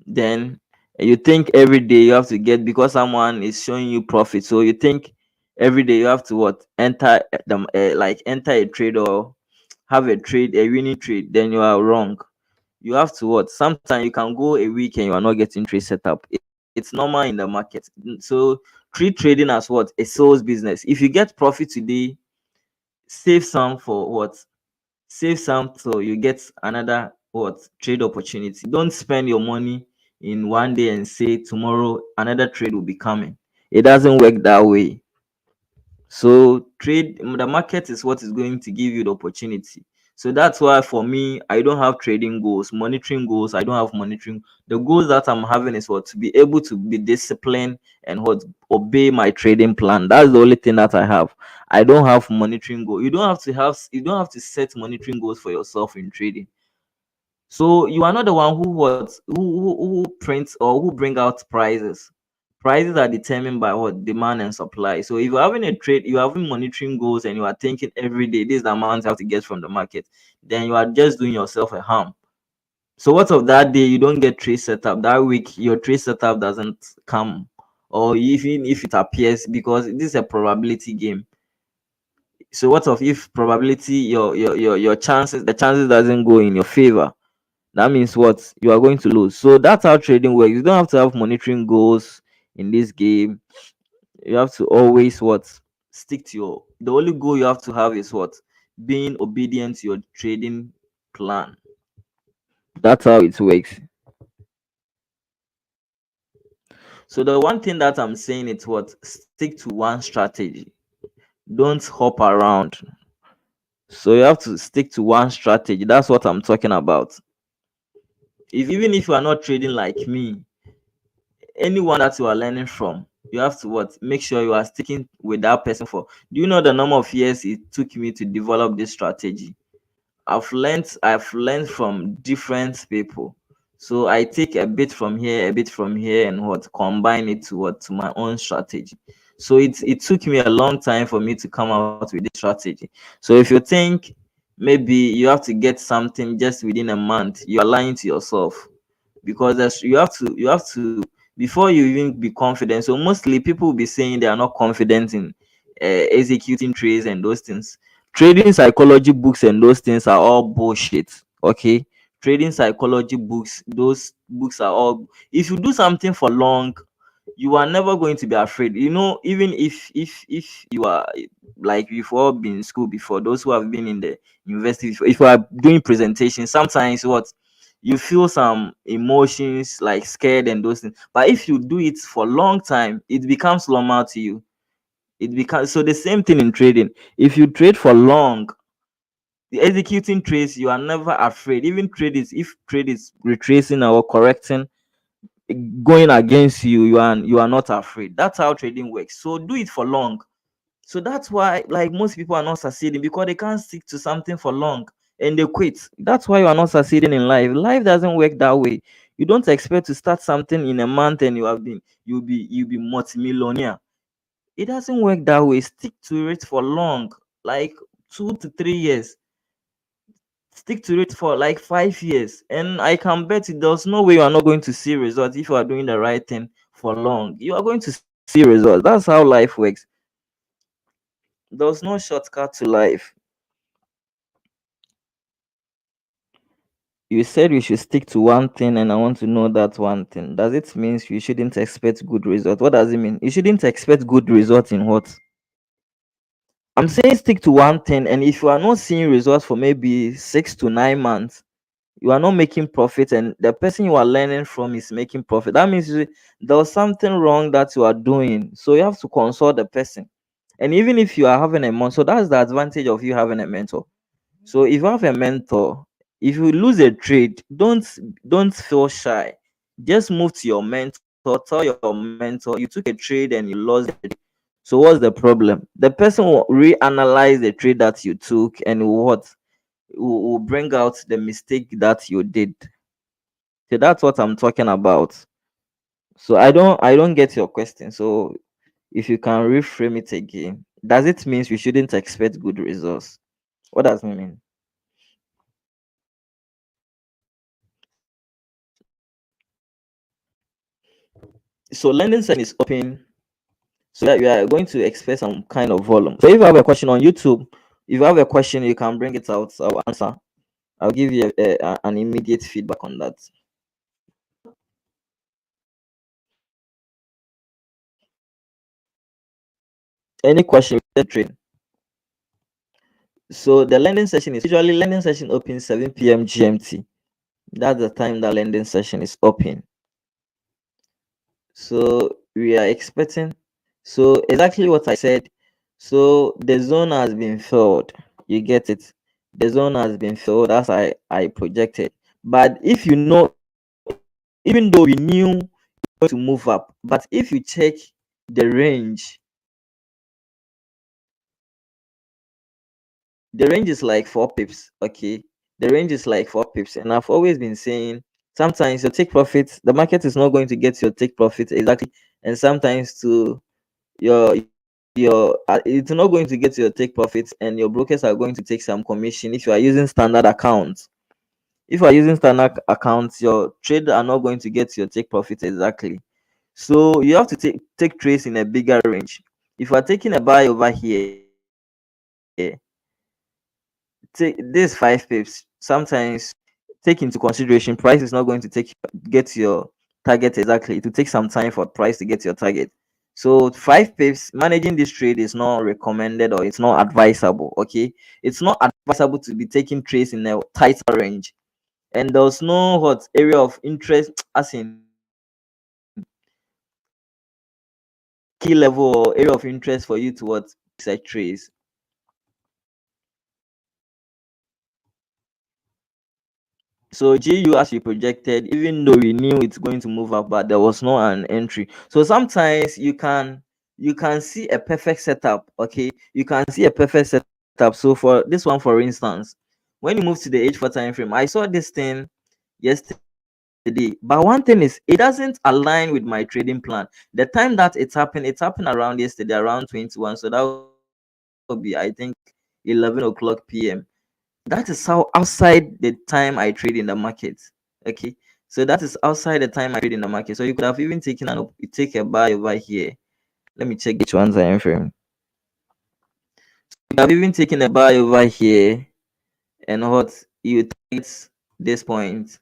then you think every day you have to get, because someone is showing you profit, so you think every day you have to what, enter like enter a trade, or have a winning trade. Then you are wrong. You have to what, sometimes you can go a week and you are not getting trade set up. It's normal in the market. So treat trading as what, a sales business. If you get profit today, save some for what, save some so you get another what, trade opportunity. Don't spend your money in one day and say tomorrow another trade will be coming. It doesn't work that way. So trade, the market is what is going to give you the opportunity. So that's why for me, I don't have trading goals, monitoring goals. I don't have monitoring. The goals that I'm having is what, to be able to be disciplined and what, obey my trading plan. That's the only thing that I have. I don't have monitoring goal. You don't have to set monitoring goals for yourself in trading. So you are not the one who what who prints or who bring out prices. Prices are determined by what demand and supply. So if you're having a trade, you're having monitoring goals and you are thinking every day this is the amount you have to get from the market, then you are just doing yourself a harm. So what of that day you don't get trade setup? That week your trade setup doesn't come, or even if it appears, because this is a probability game. So what of if probability your chances the chances doesn't go in your favor? That means what? You are going to lose. So that's how trading works. You don't have to have monitoring goals in this game. You have to always what? Stick to your the only goal you have to have is what? Being obedient to your trading plan. That's how it works. So the one thing that I'm saying is what? Stick to one strategy. Don't hop around. So you have to stick to one strategy. That's what I'm talking about. If even if you are not trading like me, anyone that you are learning from, you have to what? Make sure you are sticking with that person for. Do you know the number of years it took me to develop this strategy? I've learned from different people. So I take a bit from here, a bit from here, and what combine it to what to my own strategy. So it took me a long time for me to come out with this strategy. So if you think maybe you have to get something just within a month, you are lying to yourself, because you have to before you even be confident. So mostly people will be saying they are not confident in executing trades and those things. Trading psychology books and those things are all bullshit. Okay, trading psychology books, those books are all, if you do something for long, you are never going to be afraid. You know, even if you are like you've all been in school before, those who have been in the university before, if you are doing presentations, sometimes what you feel some emotions like scared and those things. But if you do it for a long time, it becomes normal to you. It becomes so the same thing in trading. If you trade for long, the executing trades, you are never afraid. Even trade is retracing or correcting, going against you, you are not afraid. That's how trading works. So do it for long. So that's why like most people are not succeeding, because they can't stick to something for long and they quit. That's why you are not succeeding in life. Life doesn't work that way. You don't expect to start something in a month and you'll be multimillionaire. It doesn't work that way. Stick to it for long, like 2 to 3 years. Stick to it for like 5 years, and I can bet you there's no way you are not going to see results. If you are doing the right thing for long, you are going to see results. That's how life works. There's no shortcut to life. You said we should stick to one thing, and I want to know that one thing. Does it mean you shouldn't expect good results? What does it mean? You shouldn't expect good results in what? I'm saying stick to one thing, and if you are not seeing results for maybe 6 to 9 months, you are not making profit, and the person you are learning from is making profit, that means there was something wrong that you are doing. So you have to consult the person. And even if you are having a mentor, so that's the advantage of you having a mentor. So if you have a mentor, if you lose a trade, don't feel shy. Just move to your mentor, tell your mentor you took a trade and you lost the trade. So what's the problem? The person will reanalyze the trade that you took and will bring out the mistake that you did. So that's what I'm talking about. So I don't get your question. So if you can reframe it again, does it mean we shouldn't expect good results? What does it mean? So lending session is open. So that we are going to expect some kind of volume. So if you have a question on YouTube, if you have a question, you can bring it out. I'll answer. I'll give you an immediate feedback on that. Any question with the trade? So the lending session opens 7 p.m. GMT. That's the time the lending session is open. So we are expecting. So exactly what I said. So the zone has been filled. You get it. The zone has been filled as I projected. But if you know, even though we knew to move up, but if you check the range is like 4 pips. Okay, The range is like 4 pips, and I've always been saying sometimes your take profit, the market is not going to get your take profit exactly, and sometimes to it's not going to get your take profits, and your brokers are going to take some commission if you are using standard accounts. If you are using standard accounts, your trade are not going to get your take profit exactly. So you have to take trades in a bigger range. If you are taking a buy over here, take this 5 pips. Sometimes take into consideration price is not going to get your target exactly. It will take some time for price to get your target. So 5 pips managing this trade is not recommended, or it's not advisable. Okay, it's not advisable to be taking trades in a tighter range, and there's no what area of interest as in key level or area of interest for you to what set trades. So GU, as we projected, even though we knew it's going to move up, but there was no an entry. So sometimes you can see a perfect setup. Okay, you can see a perfect setup. So for this one, for instance, when you move to the H4 time frame, I saw this thing yesterday. But one thing is, it doesn't align with my trading plan. The time that it happened around yesterday, around 21. So that would be, I think, 11 o'clock p.m. That is how outside the time I trade in the market. Okay, so that is outside the time I trade in the market. So you could have even take a buy over here. Let me check which one time frame. You have even taken a buy over here, and what you target this point.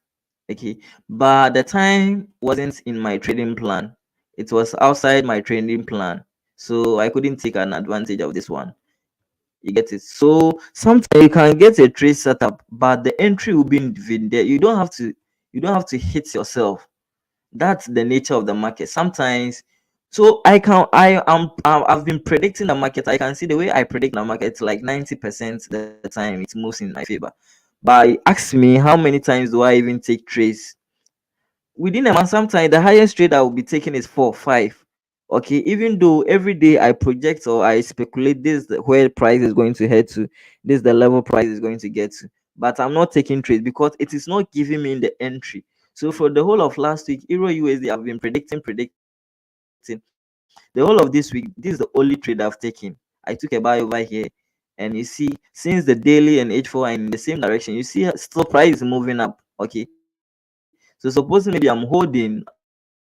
Okay, but the time wasn't in my trading plan. It was outside my trading plan, so I couldn't take an advantage of this one. You get it? So sometimes you can get a trade setup, but the entry will be in there. You don't have to hit yourself. That's the nature of the market. Sometimes, so I've been predicting the market. I can see the way I predict the market, like 90% the time it moves in my favor. But ask me how many times do I even take trades within a month? Sometimes the highest trade I will be taking is 4 5. Okay, even though every day I project or I speculate this is where price is going to head to, this is the level price is going to get to, but I'm not taking trades because it is not giving me the entry. So for the whole of last week, euro USD, I've been predicting. The whole of this week, this is the only trade I've taken. I took a buy over here, and you see, since the daily and H4 are in the same direction, you see still price is moving up. Okay, so supposing maybe I'm holding,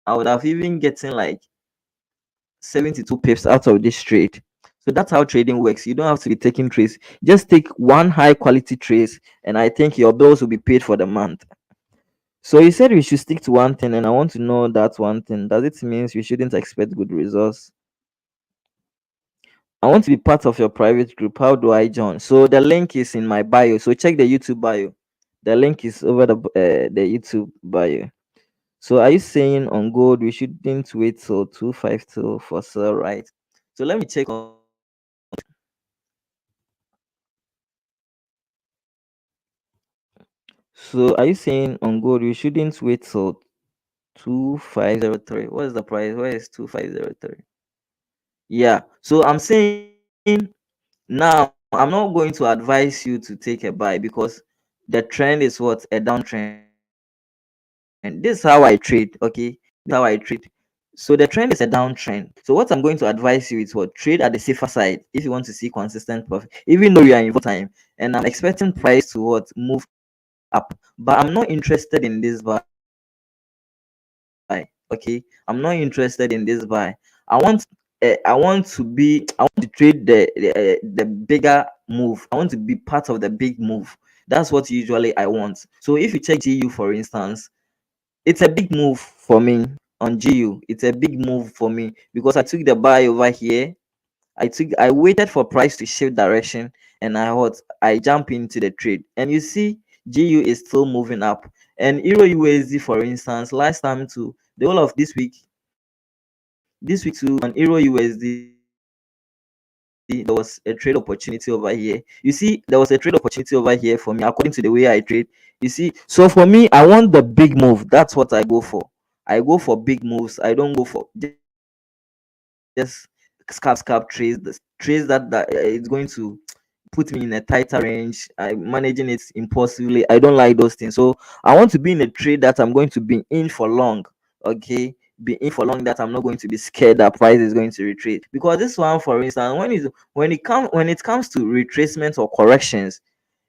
I would have even getting like 72 pips out of this trade. So that's how trading works. You don't have to be taking trades. Just take one high quality trade, and I think your bills will be paid for the month. So you said we should stick to one thing, and I want to know that one thing. Does it mean we shouldn't expect good results? I want to be part of your private group. How do I join? So the link is in my bio. So check the YouTube bio. The link is over the YouTube bio. So are you saying on gold we shouldn't wait till 252 for sell, right? So let me check on. So are you saying on gold we shouldn't wait till 2503? What is the price? Where is 2503? Yeah. So I'm saying now I'm not going to advise you to take a buy because the trend is what, a downtrend. This is how I trade. Okay, this is how I trade. So the trend is a downtrend. So what I'm going to advise you is what, trade at the safer side if you want to see consistent profit, even though you are in volatile time. And I'm expecting price to what, move up, but I'm not interested in this buy. Okay, I'm not interested in this buy. I want I want to trade the bigger move. I want to be part of the big move. That's what usually I want. So if you check GU, for instance, it's a big move for me on GU. It's a big move for me because I took the buy over here. I waited for price to shift direction, and I jump into the trade. And you see, GU is still moving up. And Euro USD, for instance, last time too, the whole of this week too, on Euro USD, there was a trade opportunity over here. You see, there was a trade opportunity over here for me according to the way I trade. You see, so for me, I want the big move. That's what I go for. I go for big moves. I don't go for just scalp trades, the trades that it's going to give me put me in a tighter range. I'm managing it impulsively. I don't like those things. So I want to be in a trade that I'm going to be in for long. Okay, be in for long, that I'm not going to be scared that price is going to retreat. Because this one, for instance, when it comes to retracements or corrections,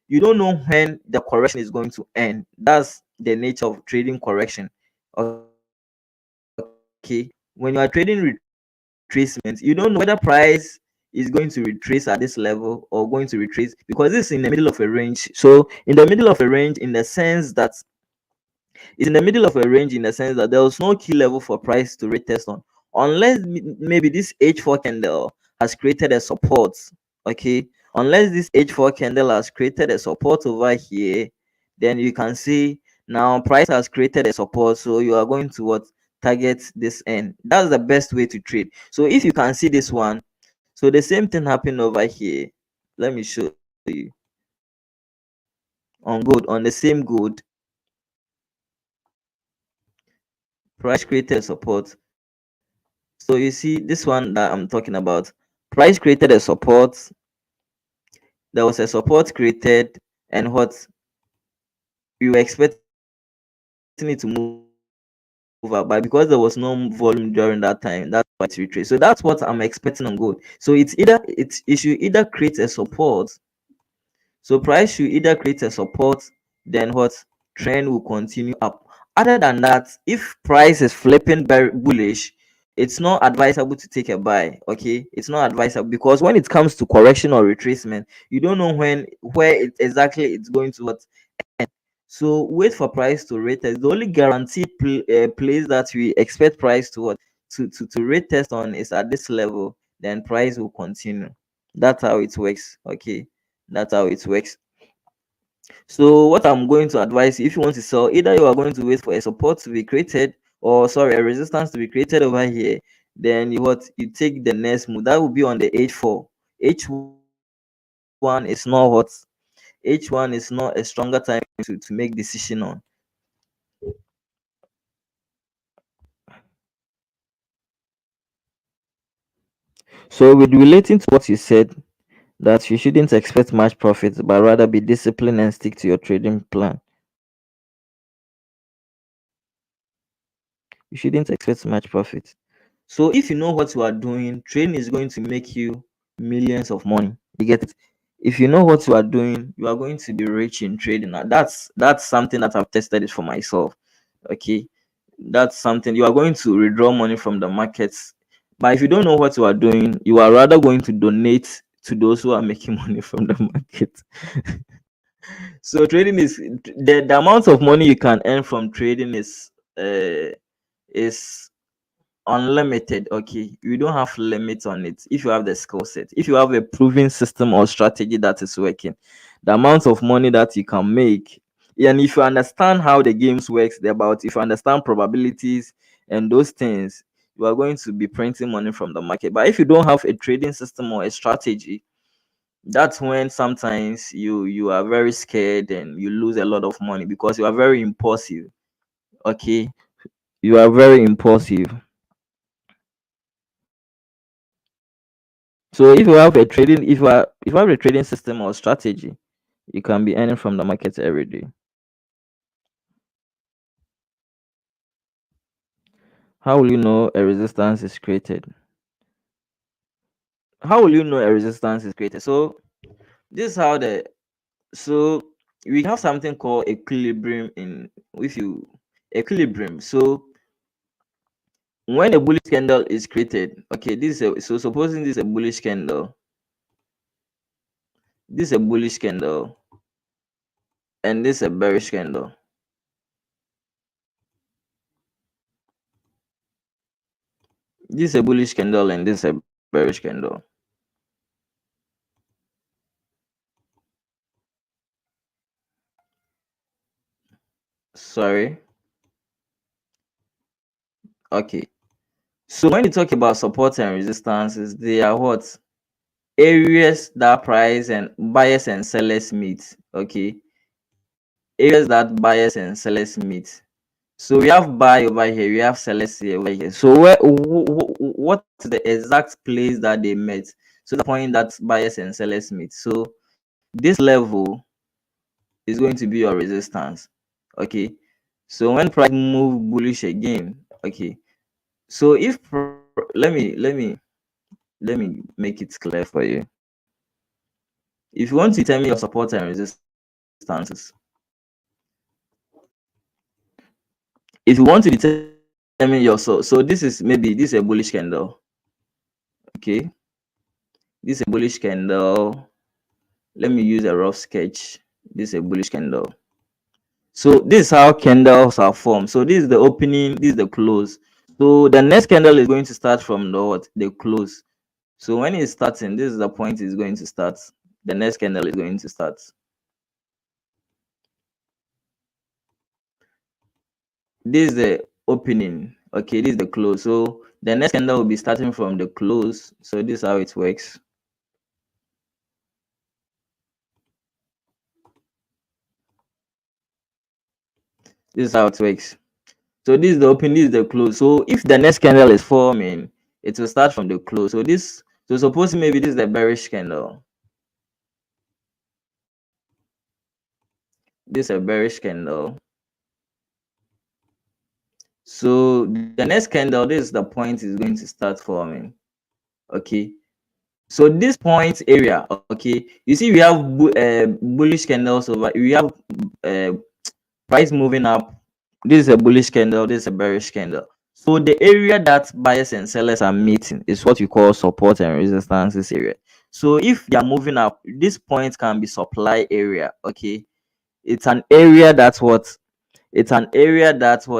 you don't know when the correction is going to end. That's the nature of trading correction. Okay, when you are trading retracement, you don't know whether price is going to retrace at this level or going to retrace, because this is in the middle of a range. So in the middle of a range, in the sense that there was no key level for price to retest on, unless maybe this H4 candle has created a support. Okay, unless this H4 candle has created a support over here, then you can see now price has created a support, so you are going to what, target this end. That's the best way to trade. So if you can see this one, so the same thing happened over here. Let me show you. On gold, on the same gold, price created support. So you see this one that I'm talking about, price created a support, there was a support created, and what, we were expecting it to move up, but because there was no volume during that time, that's why it retraced. So that's what I'm expecting on gold. So it should either create a support. So price should either create a support, then what, trend will continue up. Other than that, if price is flipping very bullish, it's not advisable to take a buy. Okay, it's not advisable, because when it comes to correction or retracement, you don't know where it exactly it's going to what end. So wait for price to retest. The only guaranteed place that we expect price to what, to retest on is at this level. Then price will continue. That's how it works. Okay, that's how it works. So what I'm going to advise you, if you want to sell, either you are going to wait for a support to be created, or sorry, a resistance to be created over here. Then you take the next move. That will be on the H4. H1 is not what, H1 is not a stronger time to make decision on. So with relating to what you said, that you shouldn't expect much profits, but rather be disciplined and stick to your trading plan. You shouldn't expect much profit. So if you know what you are doing, trading is going to make you millions of money. You get it? If you know what you are doing, you are going to be rich in trading. Now, that's something that I've tested it for myself. Okay, that's something you are going to withdraw money from the markets. But if you don't know what you are doing, you are rather going to donate to those who are making money from the market. So trading is the amount of money you can earn from trading is unlimited. Okay, you don't have limits on it if you have the skill set, if you have a proven system or strategy that is working. The amount of money that you can make, and if you understand how the games works, about if you understand probabilities and those things, you are going to be printing money from the market. But if you don't have a trading system or a strategy, that's when sometimes you are very scared and you lose a lot of money, because you are very impulsive. Okay, you are very impulsive. So if you have a trading, if you have a trading system or strategy, you can be earning from the market every day. How will you know a resistance is created? How will you know a resistance is created? So this is how the so we have something called equilibrium in if you equilibrium. So when a bullish candle is created, okay, so supposing this is a bullish candle, this is a bullish candle, and this is a bearish candle. This is a bullish candle and this is a bearish candle. Sorry. Okay. So when you talk about support and resistances, they are what? Areas that price and buyers and sellers meet. Okay. Areas that buyers and sellers meet. So we have buy over here, we have sellers here over here. So what is the exact place that they met? So the point that buyers and sellers meet. So this level is going to be your resistance. Okay, so when price move bullish again, okay, so if let me make it clear for you. If you want to determine your support and resistances, if you want to determine your so this is this is a bullish candle. Okay, this is a bullish candle. Let me use a rough sketch. This is a bullish candle. So this is how candles are formed. So this is the opening, this is the close. So the next candle is going to start from the what? The close. So when it's starting, this is the point it's going to start. The next candle is going to start. This is the opening. Okay, this is the close. So the next candle will be starting from the close. So this is how it works. This is how it works. So this is the open, this is the close. So if the next candle is forming, it will start from the close. So suppose maybe this is the bearish candle. This is a bearish candle. So the next candle, this is the point is going to start forming. Okay. So this point area, okay, you see we have bullish candles over. We have uh, price moving up. This is a bullish candle. This is a bearish candle. So the area that buyers and sellers are meeting is what we call support and resistance area. So if they are moving up, this point can be supply area. Okay, it's an area that's what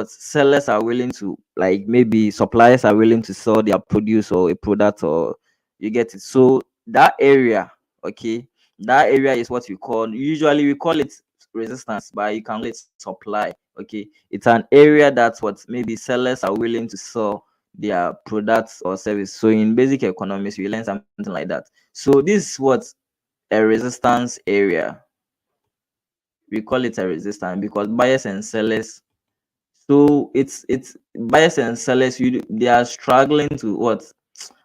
sellers are willing to, like, maybe suppliers are willing to sell their produce or a product, or you get it. So that area, okay, that area is what usually we call it resistance, but you can call it supply. Okay, it's an area that's what maybe sellers are willing to sell their products or service. So in basic economics we learn something like that. So this is what a resistance area, we call it a resistance, because buyers and sellers, so it's buyers and sellers, they are struggling to what,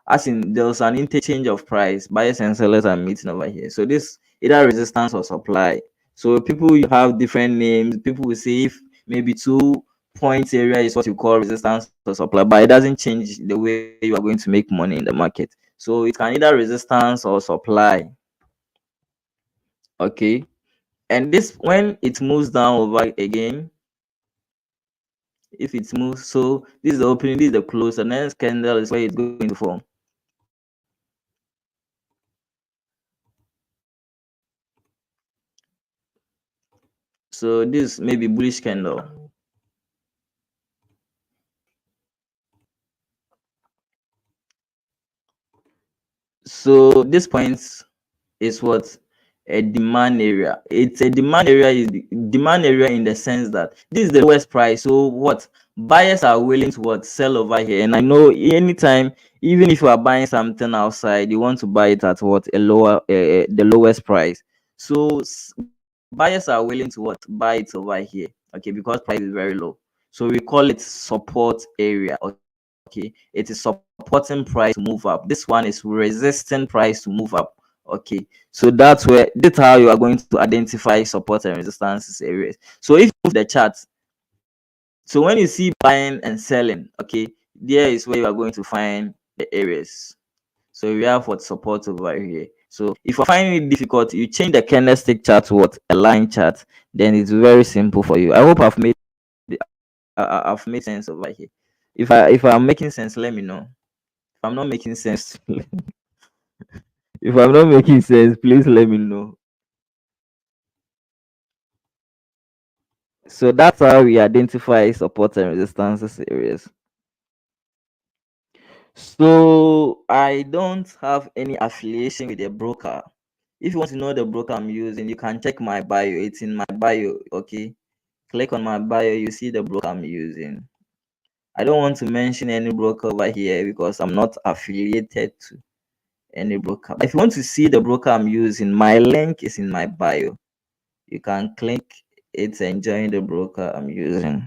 as in there's an interchange of price, buyers and sellers are meeting over here. So this either resistance or supply. So people, you have different names. People will say if maybe 2 points area is what you call resistance or supply, but it doesn't change the way you are going to make money in the market. So it can either resistance or supply. Okay, and this, when it moves down over again, if it moves, so this is the opening, this is the close, the next candle is where it's going to form. So this may be bullish candle. So this point is what, a demand area. It's a demand area, is the demand area in the sense that this is the lowest price. So what, buyers are willing to what, sell over here. And I know anytime, even if you are buying something outside, you want to buy it at what, a lower the lowest price. So buyers are willing to what, buy it over here. Okay, because price is very low. So we call it support area. Okay, it is supporting price to move up. This one is resisting price to move up. Okay, so that's how you are going to identify support and resistance areas. So if you move the chart, so when you see buying and selling, okay, there is where you are going to find the areas. So we have what, support over here. So if you're finding it difficult, you change the candlestick chart to what, a line chart. Then it's very simple for you. I hope I've made sense over here. If I'm making sense, let me know. If I'm not making sense, if I'm not making sense, please let me know. So that's how we identify support and resistance areas. So I don't have any affiliation with a broker. If you want to know the broker I'm using, you can check my bio. It's in my bio. Okay, click on my bio, you see the broker I'm using. I don't want to mention any broker over here because I'm not affiliated to any broker. But if you want to see the broker I'm using, my link is in my bio. You can click it and join the broker I'm using.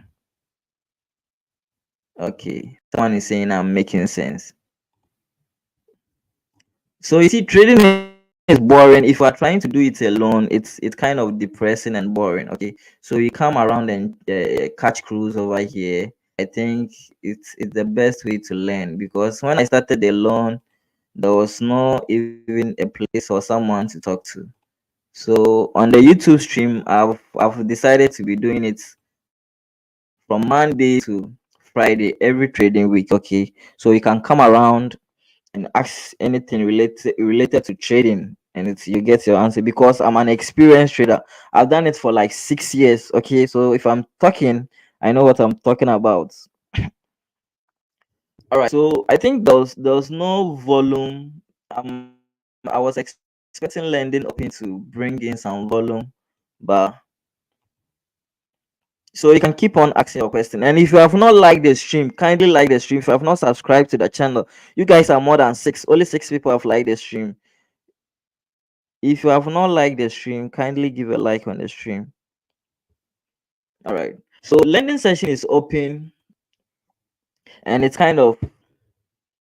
Okay, someone is saying I'm making sense. So you see, trading is boring. If you are trying to do it alone, it's kind of depressing and boring. Okay, so you come around and catch crews over here. I think it's the best way to learn, because when I started alone, there was no even a place or someone to talk to. So on the YouTube stream, I've decided to be doing it from Monday to Friday every trading week. Okay, so you can come around and ask anything related to trading, and you get your answer, because I'm an experienced trader. I've done it for like 6 years. Okay, so if I'm talking, I know what I'm talking about. All right, so I think there was no volume. I was expecting lending open to bring in some volume, but so you can keep on asking your question. And if you have not liked the stream, kindly like the stream. If you have not subscribed to the channel, you guys are more than six. Only 6 people have liked the stream. If you have not liked the stream, kindly give a like on the stream. All right. So lending session is open, and it's kind of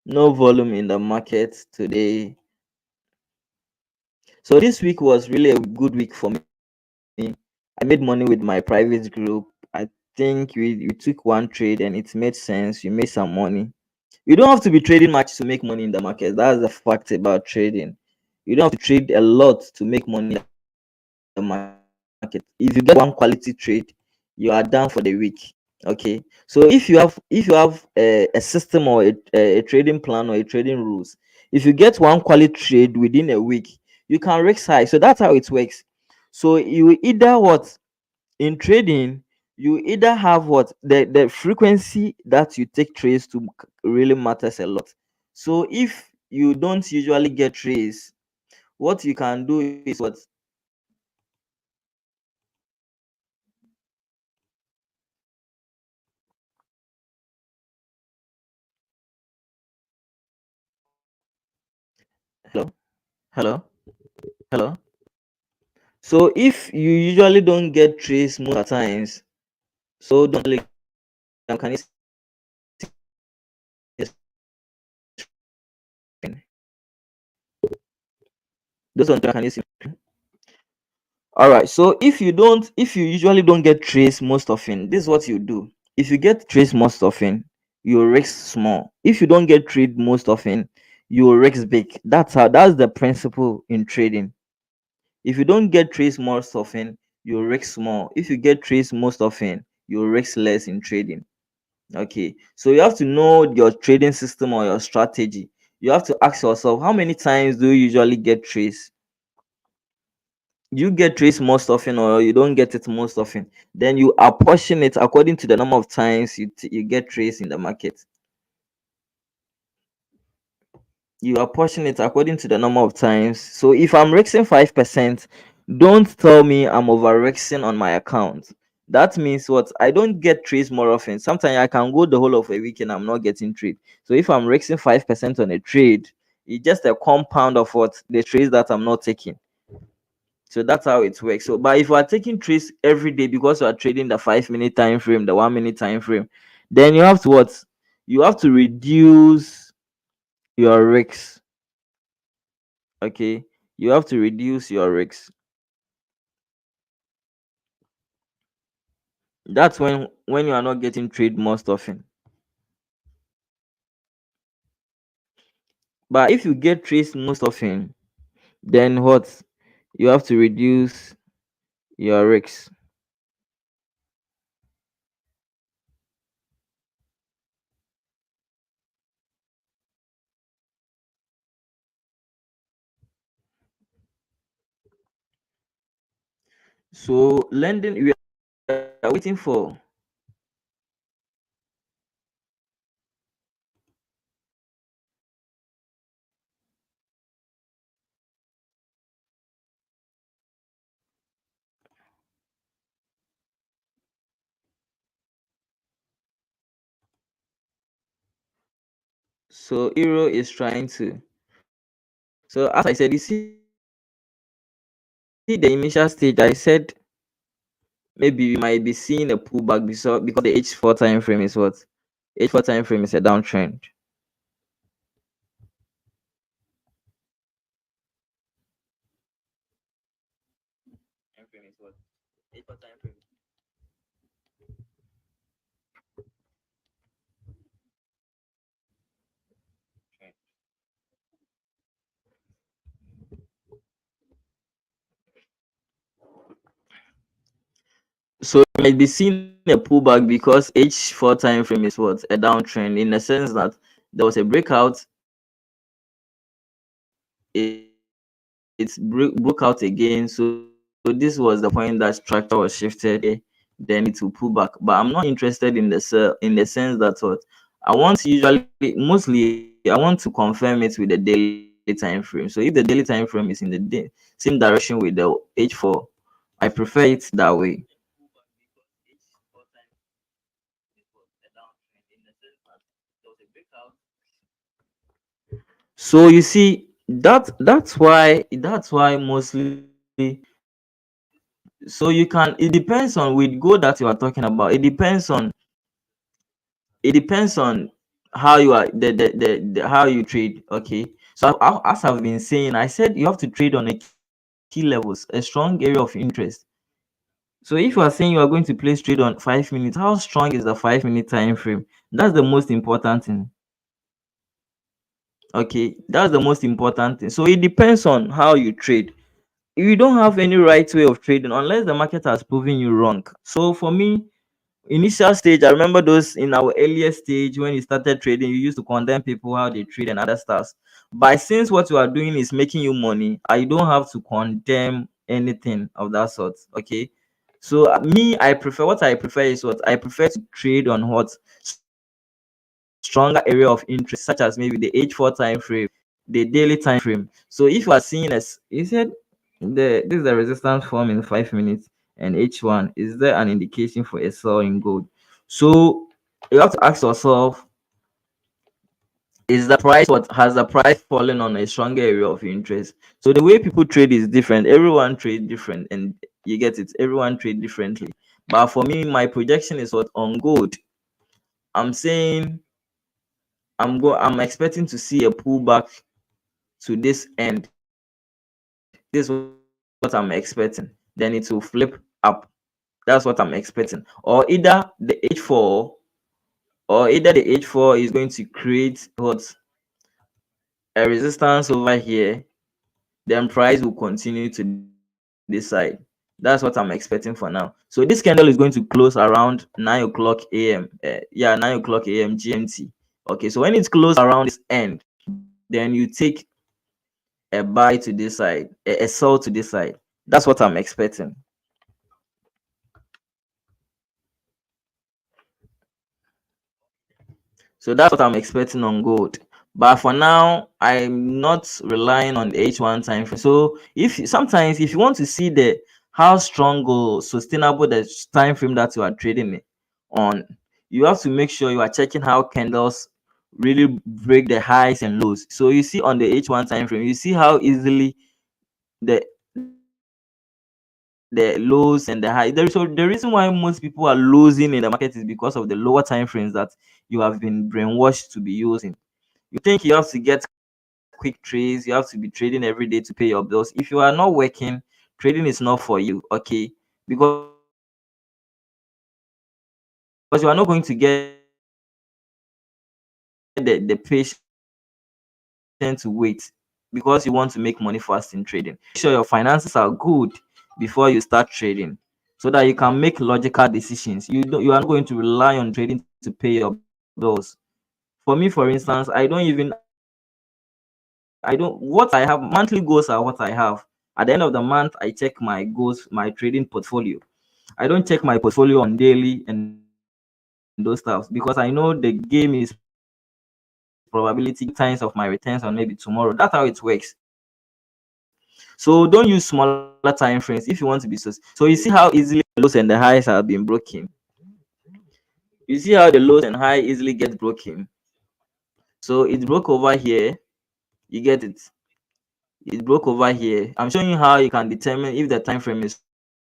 no volume in the market today. So this week was really a good week for me. I made money with my private group. I think we took one trade and it made sense. We made some money. You don't have to be trading much to make money in the market. That's the fact about trading. You don't have to trade a lot to make money in the market. If you get one quality trade, you are done for the week. Okay. So if you have a system or a trading plan or a trading rules, if you get one quality trade within a week, you can risk high. So that's how it works. So you either what in trading, you either have what the frequency that you take trades to really matters a lot. So if you don't usually get trades, what you can do is what hello hello hello. So if you usually don't get trades most of the times, so don't like can you see the screen? Those on can you see? All right, so if you usually don't get trace most often, this is what you do. If you get trace most often, you risk small. If you don't get trade most often, you risk big. That's the principle in trading. If you don't get trace most often, you risk small. If you get trace most often, you risk less in trading. Okay, so you have to know your trading system or your strategy. You have to ask yourself, how many times do you usually get trace? You get trace most often or you don't get it most often, then you apportion it according to the number of times you get trace in the market. You apportion it according to the number of times. So if I'm risking 5%, don't tell me I'm over risking on my account. That means what? I don't get trades more often. Sometimes I can go the whole of a week and I'm not getting trade. So if I'm risking 5% on a trade, it's just a compound of what the trades that I'm not taking. So that's how it works. So, but if you are taking trades every day because you are trading the 5 minute time frame, the 1 minute time frame, then you have to what? You have to reduce your risks. Okay, you have to reduce your risks. That's when you are not getting trade most often. But if you get trades most often, then what? You have to reduce your risks. So lending, we are waiting for. So Euro is trying to. So as I said, you see the initial stage. I said maybe we might be seeing a pullback because the H4 time frame is what? H4 time frame is a downtrend. So you might be seeing a pullback because H4 time frame is what, a downtrend, in the sense that there was a breakout, it broke out again. So this was the point that structure was shifted here, then it will pull back. But I'm not interested in the sell, in the sense that what I want, usually mostly I want to confirm it with the daily time frame. So if the daily time frame is in the same direction with the H4, I prefer it that way. So you see, that's why mostly. So you can, it depends on, with gold that you are talking about, it depends on how you are, the how you trade. Okay, so as I've been saying, I said you have to trade on a key levels, a strong area of interest. So if you are saying you are going to place trade on 5 minutes, how strong is the 5 minute time frame? That's the most important thing. Okay, that's the most important thing. So it depends on how you trade. You don't have any right way of trading unless the market has proven you wrong. So for me, initial stage, I remember those in our earlier stage when you started trading, you used to condemn people how they trade and other stuff. But since what you are doing is making you money, I don't have to condemn anything of that sort. Okay. So me, I prefer is what I prefer to trade on what stronger area of interest, such as maybe the H4 time frame, the daily time frame. So if you are seeing, as you said, this is the resistance form in 5 minutes, and H1, is there an indication for a sell in gold? So you have to ask yourself, is the price, what has the price fallen on a stronger area of interest? So the way people trade is different. Everyone trade different, and you get it. Everyone trade differently. But for me, my projection is what on gold. I'm saying I'm expecting to see a pullback to this end. This is what I'm expecting. Then it will flip up. That's what I'm expecting. Or either the H4 is going to create what, a resistance over here, then price will continue to this side. That's what I'm expecting for now. So this candle is going to close around 9 o'clock a.m. Yeah, 9 o'clock a.m. GMT. Okay, so when it closes around this end, then you take a buy to this side, a sell to this side. That's what I'm expecting. So that's what I'm expecting on gold. But for now, I'm not relying on the H1 time frame. So if you want to see the how strong or sustainable the time frame that you are trading on, you have to make sure you are checking how candles really break the highs and lows. So you see on the H1 time frame, you see how easily the lows and the high. The reason why most people are losing in the market is because of the lower time frames that you have been brainwashed to be using. You think you have to get quick trades, you have to be trading every day to pay your bills. If you are not working, trading is not for you. Okay, because you are not going to get the patience to wait because you want to make money fast in trading. You have to make sure your finances are good before you start trading, so that you can make logical decisions. You are not going to rely on trading to pay your bills. For me, for instance, I don't even what I have, monthly goals are what I have. At the end of the month, I check my goals, my trading portfolio. I don't check my portfolio on daily and those stuff because I know the game is probability. Give me 2 times of my returns on maybe tomorrow. That's how it works. So don't use smaller time frames if you want to be so. So you see how easily the lows and the highs have been broken. You see how the lows and high easily get broken. So it broke over here. You get it. It broke over here. I'm showing you how you can determine if the time frame is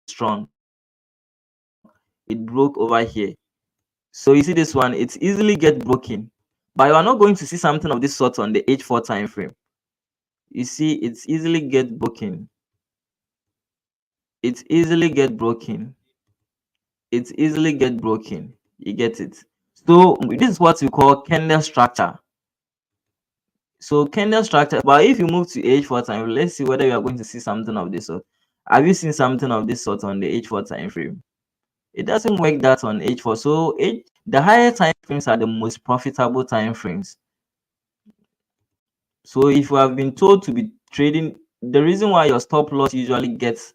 strong. It broke over here. So you see this one, it's easily get broken. But you are not going to see something of this sort on the H4 time frame. You see, it's easily get broken. It's easily get broken. It's easily get broken. You get it. So this is what we call candle structure. So candle structure. But if you move to H4 time, let's see whether you are going to see something of this sort. Have you seen something of this sort on the H4 time frame? It doesn't work that on H4. So the higher time frames are the most profitable time frames. So if you have been told to be trading, the reason why your stop loss usually gets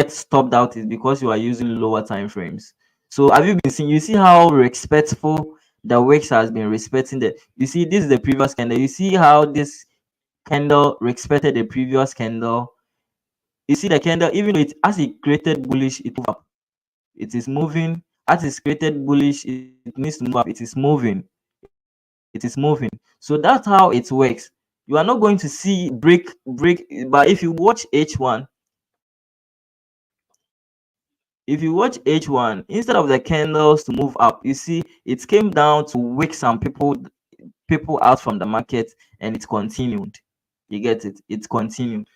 stopped out is because you are using lower time frames. So have you been seeing? You see how respectful the Wix has been respecting the. You see, this is the previous candle. You see how this candle respected the previous candle. You see the candle, even though it as it created bullish, it moved up. It is moving. As it's created bullish, it needs to move up. It is moving. It is moving. So that's how it works. You are not going to see break, but if you watch H1, if you watch H1, instead of the candles to move up, you see it came down to wake some people out from the market, and it continued. You get it? It continued.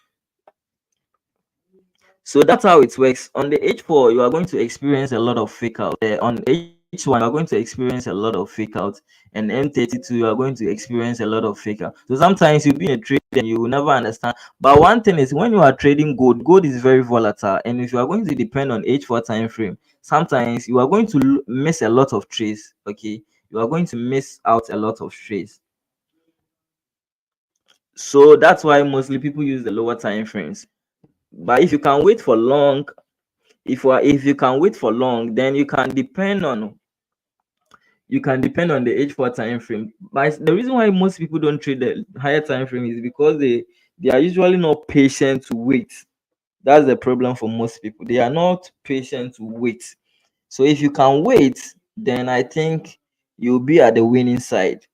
So that's how it works. On the H4, you are going to experience a lot of fake out. On H1, you are going to experience a lot of fake out. And M32, you are going to experience a lot of fake out. So sometimes you'll be in a trade and you will never understand. But one thing is, when you are trading gold is very volatile. And if you are going to depend on H4 time frame, sometimes you are going to miss a lot of trades. Okay, you are going to miss out a lot of trades. So that's why mostly people use the lower time frames. But if you can wait for long, if you can wait for long, then you can depend on the H4 time frame. But the reason why most people don't trade the higher time frame is because they are usually not patient to wait. That's the problem for most people. They are not patient to wait. So if you can wait, then I think you'll be at the winning side.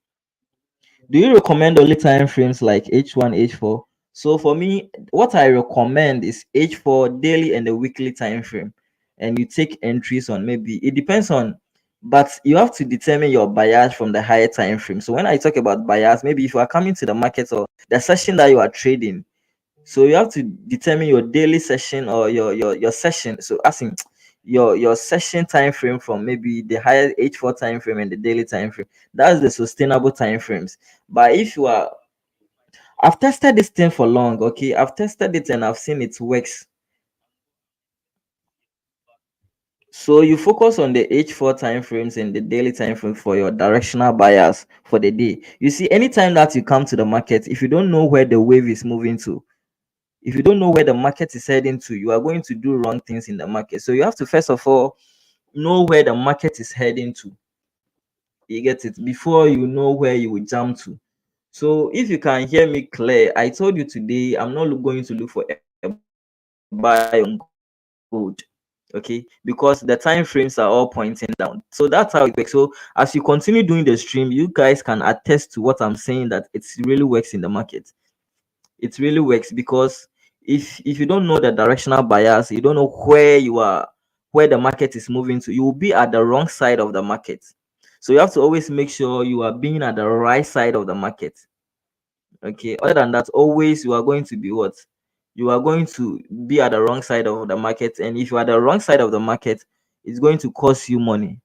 Do you recommend only time frames like H1, H4? So for me, what I recommend is H4 daily and the weekly time frame. And you take entries on, maybe it depends on, but you have to determine your bias from the higher time frame. So when I talk about bias, maybe if you are coming to the market or the session that you are trading, so you have to determine your daily session or your session. So asking your session time frame from maybe the higher H4 time frame and the daily time frame. That's the sustainable time frames. But if you are, I've tested this thing for long. Okay, I've tested it and I've seen it works. So you focus on the H4 time frames and the daily time frame for your directional bias for the day. You see, anytime that you come to the market, if you don't know where the wave is moving to, if you don't know where the market is heading to, you are going to do wrong things in the market. So you have to first of all know where the market is heading to. You get it before you know where you will jump to. So if you can hear me clear, I told you today I'm not going to look for a buy on gold. Okay, because the time frames are all pointing down. So that's how it works. So as you continue doing the stream, you guys can attest to what I'm saying, that it really works in the market. It really works because if you don't know the directional bias, you don't know where the market is moving to, you will be at the wrong side of the market. So you have to always make sure you are being at the right side of the market. Okay, other than that, always you are going to be what? You are going to be at the wrong side of the market, and if you are at the wrong side of the market, it's going to cost you money.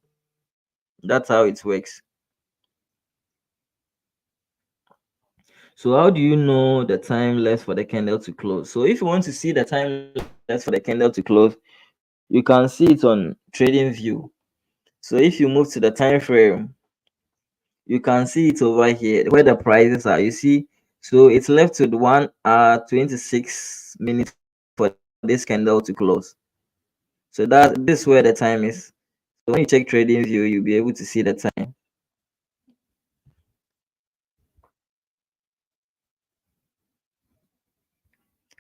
That's how it works. So how do you know the time left for the candle to close? So if you want to see the time left for the candle to close, you can see it on trading view. So if you move to the time frame, you can see it over here where the prices are. You see, so it's left with 1 hour 26 minutes for this candle to close. So that this is where the time is. So when you check trading view, you'll be able to see the time.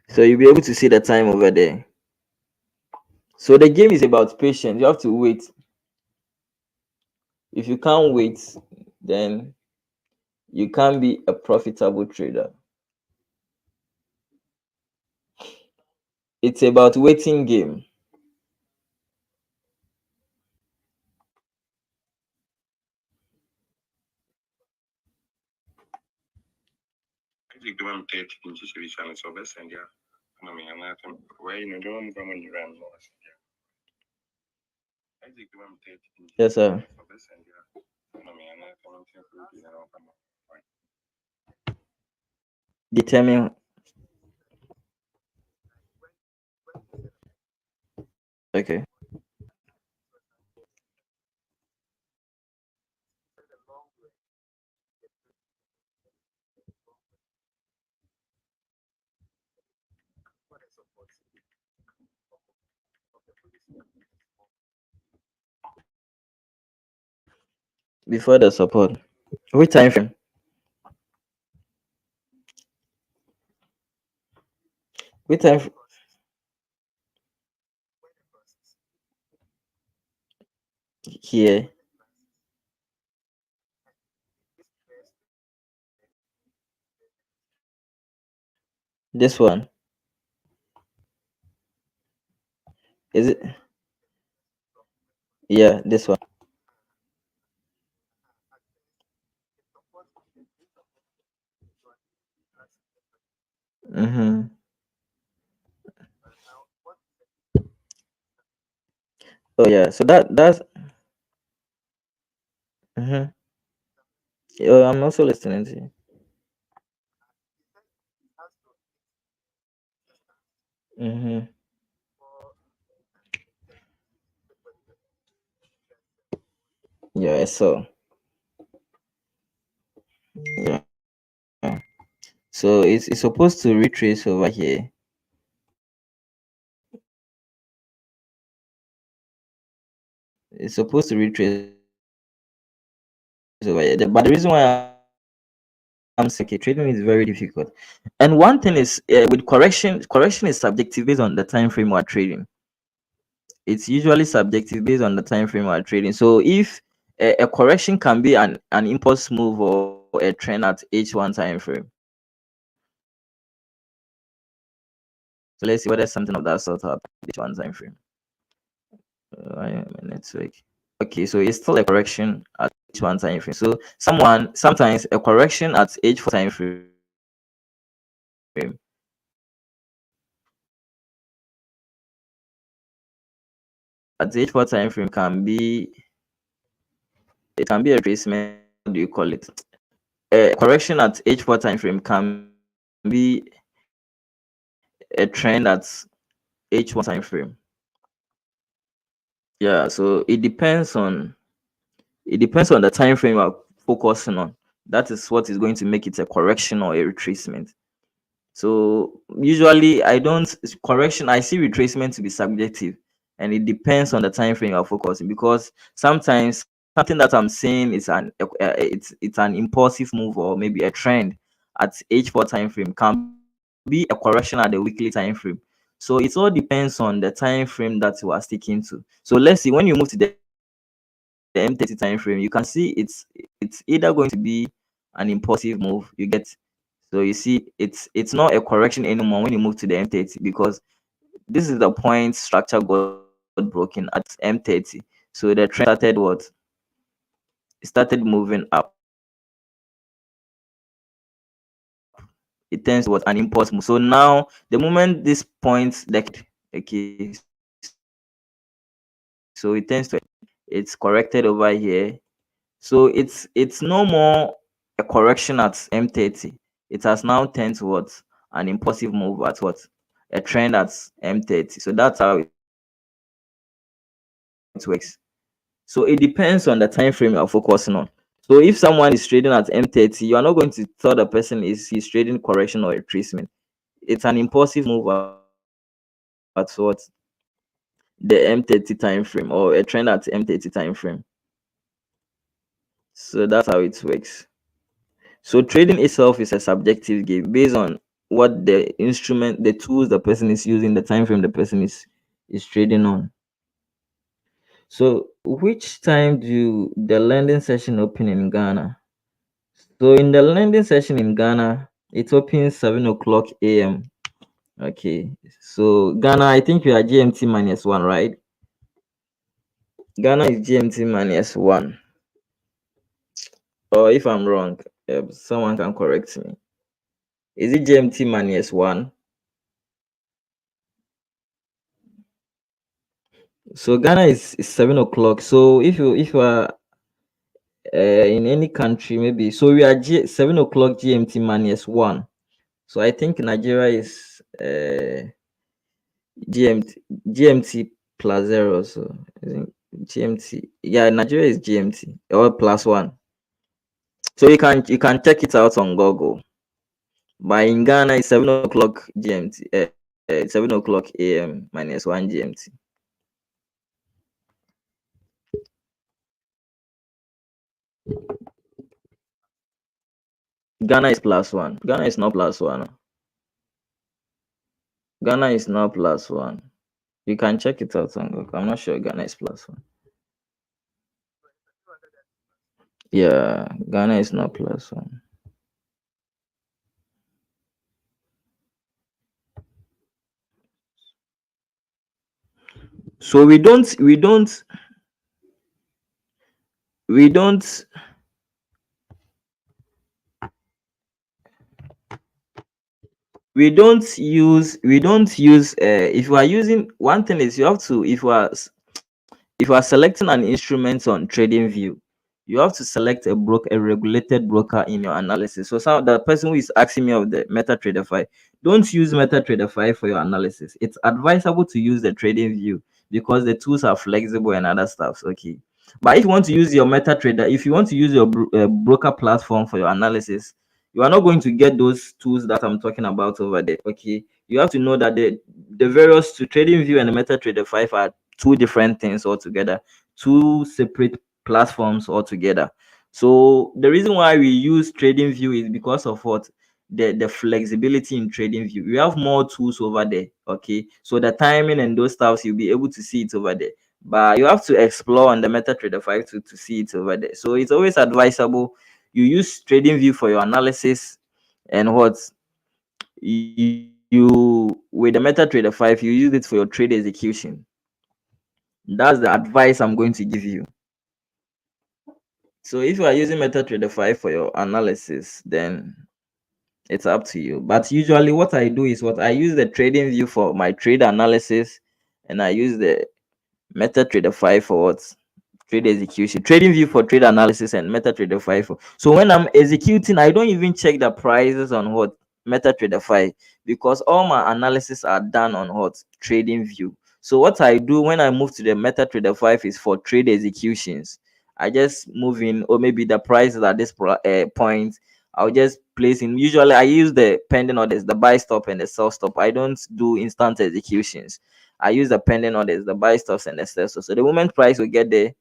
So you'll be able to see the time over there. So the game is about patience. You have to wait. If you can't wait, then you can't be a profitable trader. It's about waiting game. Yes, sir. Determine. Okay. Before the support. Which time frame? Which time? Here. This one. Is it? Yeah, this one. Mm-hmm. Oh yeah. So that's. Mm-hmm. Oh, I'm also listening to you. Mm-hmm. Yeah. So yeah. So it's supposed to retrace over here. It's supposed to retrace over here. But the reason why I'm saying okay, trading is very difficult. And one thing is with correction is subjective based on the time frame we're trading. It's usually subjective based on the time frame we're trading. So if a correction can be an impulse move or a trend at each one time frame. So let's see whether something of that sort at each one time frame. I am a network. Okay, so it's still a correction at each one time frame. So sometimes a correction at each four time frame at each four time frame can be it can be a retracement. What do you call it? A correction at each four time frame can be a trend at each one time frame. Yeah, so it depends on the time frame you're focusing on. That is what is going to make it a correction or a retracement. So usually I don't correction. I see retracement to be subjective, and it depends on the time frame you're focusing because sometimes something that I'm saying is it's an impulsive move or maybe a trend at H4 time frame can be a correction at the weekly time frame. So it all depends on the time frame that you are sticking to. So let's see when you move to the M30 time frame, you can see it's either going to be an impulsive move. You get so you see it's not a correction anymore when you move to the M30 because this is the point structure got broken at M30. So the trend started what? It started moving up. It turns what an impulse move. So now the moment this point okay, so it tends to it's corrected over here. So it's no more a correction at M30. It has now turned to what? An impulsive move at what? A trend at M30. So that's how it works. So it depends on the time frame you're focusing on. So if someone is trading at M30, you are not going to tell the person is he's trading correction or retracement. It's an impulsive move at what? The M30 time frame or a trend at M30 time frame. So that's how it works. So trading itself is a subjective game based on what the tools the person is using, the time frame the person is trading on. So which time do the lending session open in Ghana? So in the lending session in Ghana, it opens 7 o'clock a.m. Okay. So Ghana, I think we are GMT minus one, right? Ghana is GMT minus one. Or if I'm wrong, someone can correct me. Is it GMT minus one? So Ghana is 7 o'clock. So if you are in any country, maybe so we are 7 o'clock GMT minus one. So I think Nigeria is GMT plus zero. So I think GMT. Yeah, Nigeria is GMT or plus one. So you can check it out on Google. But in Ghana, it's 7 o'clock GMT. 7 o'clock AM minus one GMT. Ghana is plus one. Ghana is not plus one. Ghana is not plus one. You can check it out on Google. I'm not sure Ghana is plus one. Yeah, Ghana is not plus one. So we don't we don't use if you are using, one thing is, you have to, if you are selecting an instrument on TradingView, you have to select a regulated broker in your analysis. So some the person who is asking me of the MetaTrader 5, don't use MetaTrader 5 for your analysis. It's advisable to use the TradingView because the tools are flexible and other stuff. Okay. But if you want to use your MetaTrader, if you want to use your broker platform for your analysis, you are not going to get those tools that I'm talking about over there. Okay. You have to know that the various to TradingView and the MetaTrader 5 are two different things altogether, two separate platforms altogether. So the reason why we use TradingView is because of what, the flexibility in TradingView. We have more tools over there. Okay, so the timing and those stuffs, you'll be able to see it over there. But you have to explore on the MetaTrader 5 to see it over there. So it's always advisable you use TradingView for your analysis, and what, you with the MetaTrader 5, you use it for your trade execution. That's the advice I'm going to give you. So if you are using MetaTrader 5 for your analysis, then it's up to you. But usually what I do is, what I use the trading view for my trade analysis, and I use the MetaTrader 5 for what, trade execution. Trading view for trade analysis, and MetaTrader 5 for. So when I'm executing, I don't even check the prices on what, MetaTrader 5, because all my analysis are done on what, trading view. So what I do when I move to the MetaTrader 5 is for trade executions. I just move in, or maybe the prices at this point, I'll just place in. Usually I use the pending orders, the buy stop and the sell stop. I don't do instant executions. I use the pending orders, the buy stops and the sell stops. So the moment price will get there,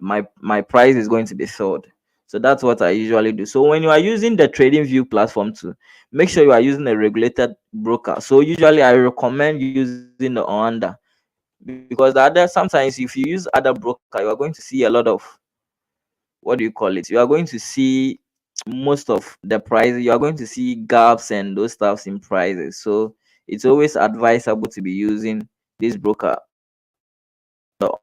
my price is going to be sold. So that's what I usually do. So when you are using the trading view platform to, make sure you are using a regulated broker. So usually I recommend using the under, because the other, sometimes if you use other broker, you are going to see a lot of, what do you call it, you are going to see most of the prices, you are going to see gaps and those stuffs in prices. So it's always advisable to be using this broker or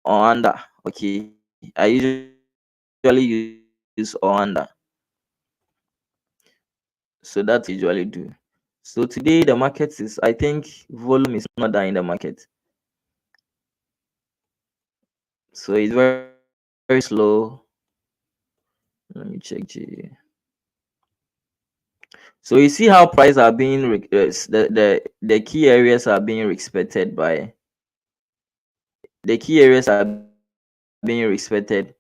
under. Okay, I usually use or under. So that's usually do. So today the market is, I think volume is not there in the market. So it's very, very slow. Let me check G. So you see how prices are being the key areas are being respected by, the key areas are being respected.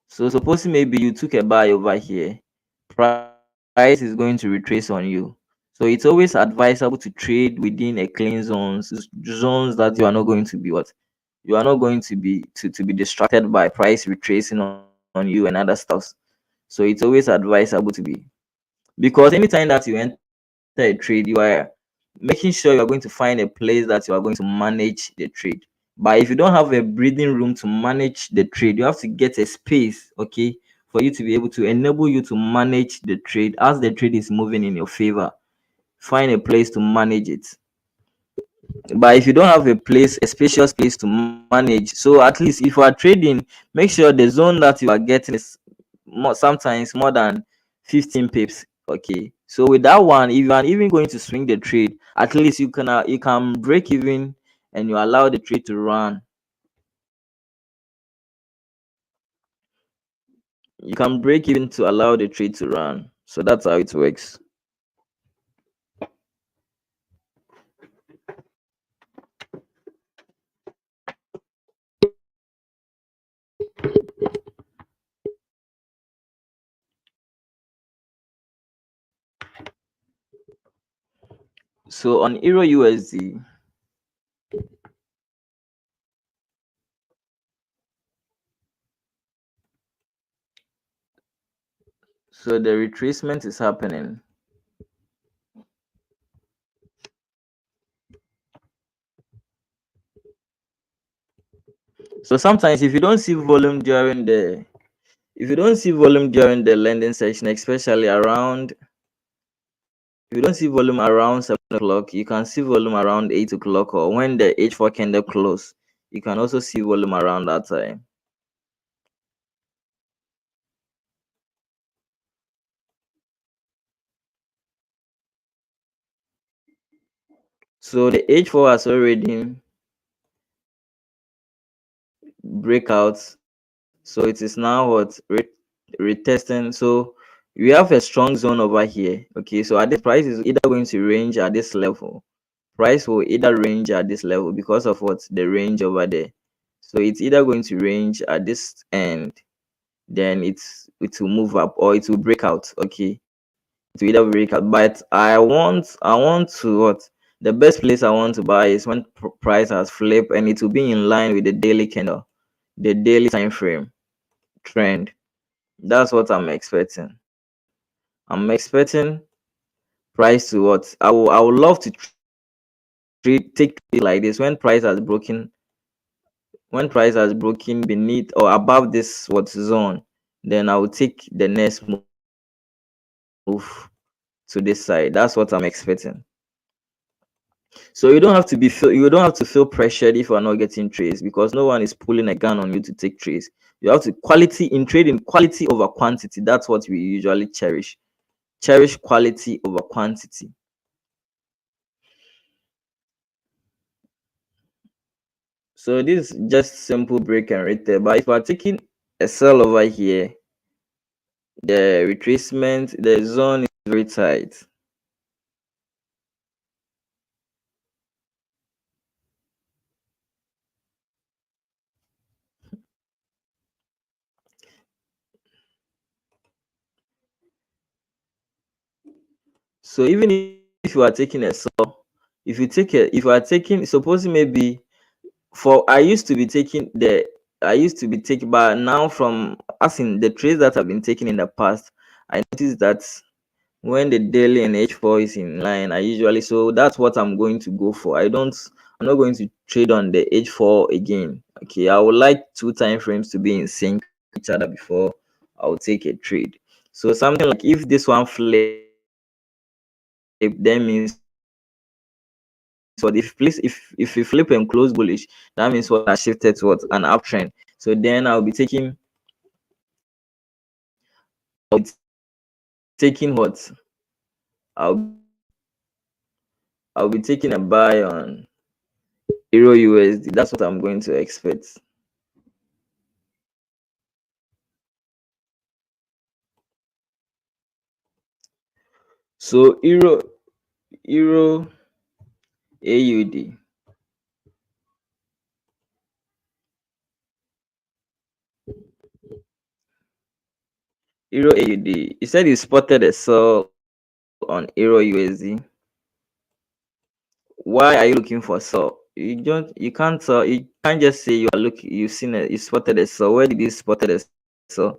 So supposing maybe you took a buy over here, price is going to retrace on you. So it's always advisable to trade within a clean zones that you are not going to be what, you are not going to be to be distracted by price retracing on you and other stuff. So it's always advisable to be, because anytime that you enter a trade, you are making sure you are going to find a place that you are going to manage the trade. But if you don't have a breathing room to manage the trade, you have to get a space, okay, for you to be able to enable you to manage the trade as the trade is moving in your favor. Find a place to manage it. But if you don't have a place, a spacious place to manage, so at least if you are trading, make sure the zone that you are getting is sometimes more than 15 pips. Okay, so with that one, if you are even going to swing the trade, at least you can break even, and you allow the trade to run. You can break even to allow the trade to run. So that's how it works. So on Euro USD, so the retracement is happening. So sometimes if you don't see volume during the lending session, especially around if you don't see volume around 7 o'clock, you can see volume around 8 o'clock, or when the H4 candle close, you can also see volume around that time. So the H4 has already breakouts. So it is now retesting. So we have a strong zone over here. Okay, so at this price is either going to range at this level. Price will either range at this level because of what the range over there. So it's either going to range at this end, then it will move up, or it will break out. Okay, to either break out. But I want to what the best place I want to buy is when price has flipped and it will be in line with the daily candle, the daily time frame trend. That's what I'm expecting. I'm expecting price to what I would love to take it like this when price has broken beneath or above this what zone, then I will take the next move to this side. That's what I'm expecting. So you don't have to feel pressured if you are not getting trades, because no one is pulling a gun on you to take trades. You have to quality in trading, quality over quantity. That's what we usually cherish. Cherish quality over quantity. So this is just simple break and return. But if you are taking a sell over here, the retracement, the zone is very tight. So even if you are taking a sell, if you are taking, supposing maybe for I used to be taking, but now from as in the trades that have been taken in the past, I noticed that when the daily and H4 is in line, I usually, so that's what I'm going to go for. I'm not going to trade on the H4 again. Okay, I would like two time frames to be in sync with each other before I'll take a trade. So something like if this one flip, then means what if you flip and close bullish, that means what I shifted to what an uptrend. So then I'll be taking what I'll I'll be taking a buy on Euro USD. That's what I'm going to expect. So Euro AUD. Euro AUD. You said you spotted a sell on Euro USD. Why are you looking for sell? You can't sell. You can't just say you spotted a sell. Where did you spotted a sell?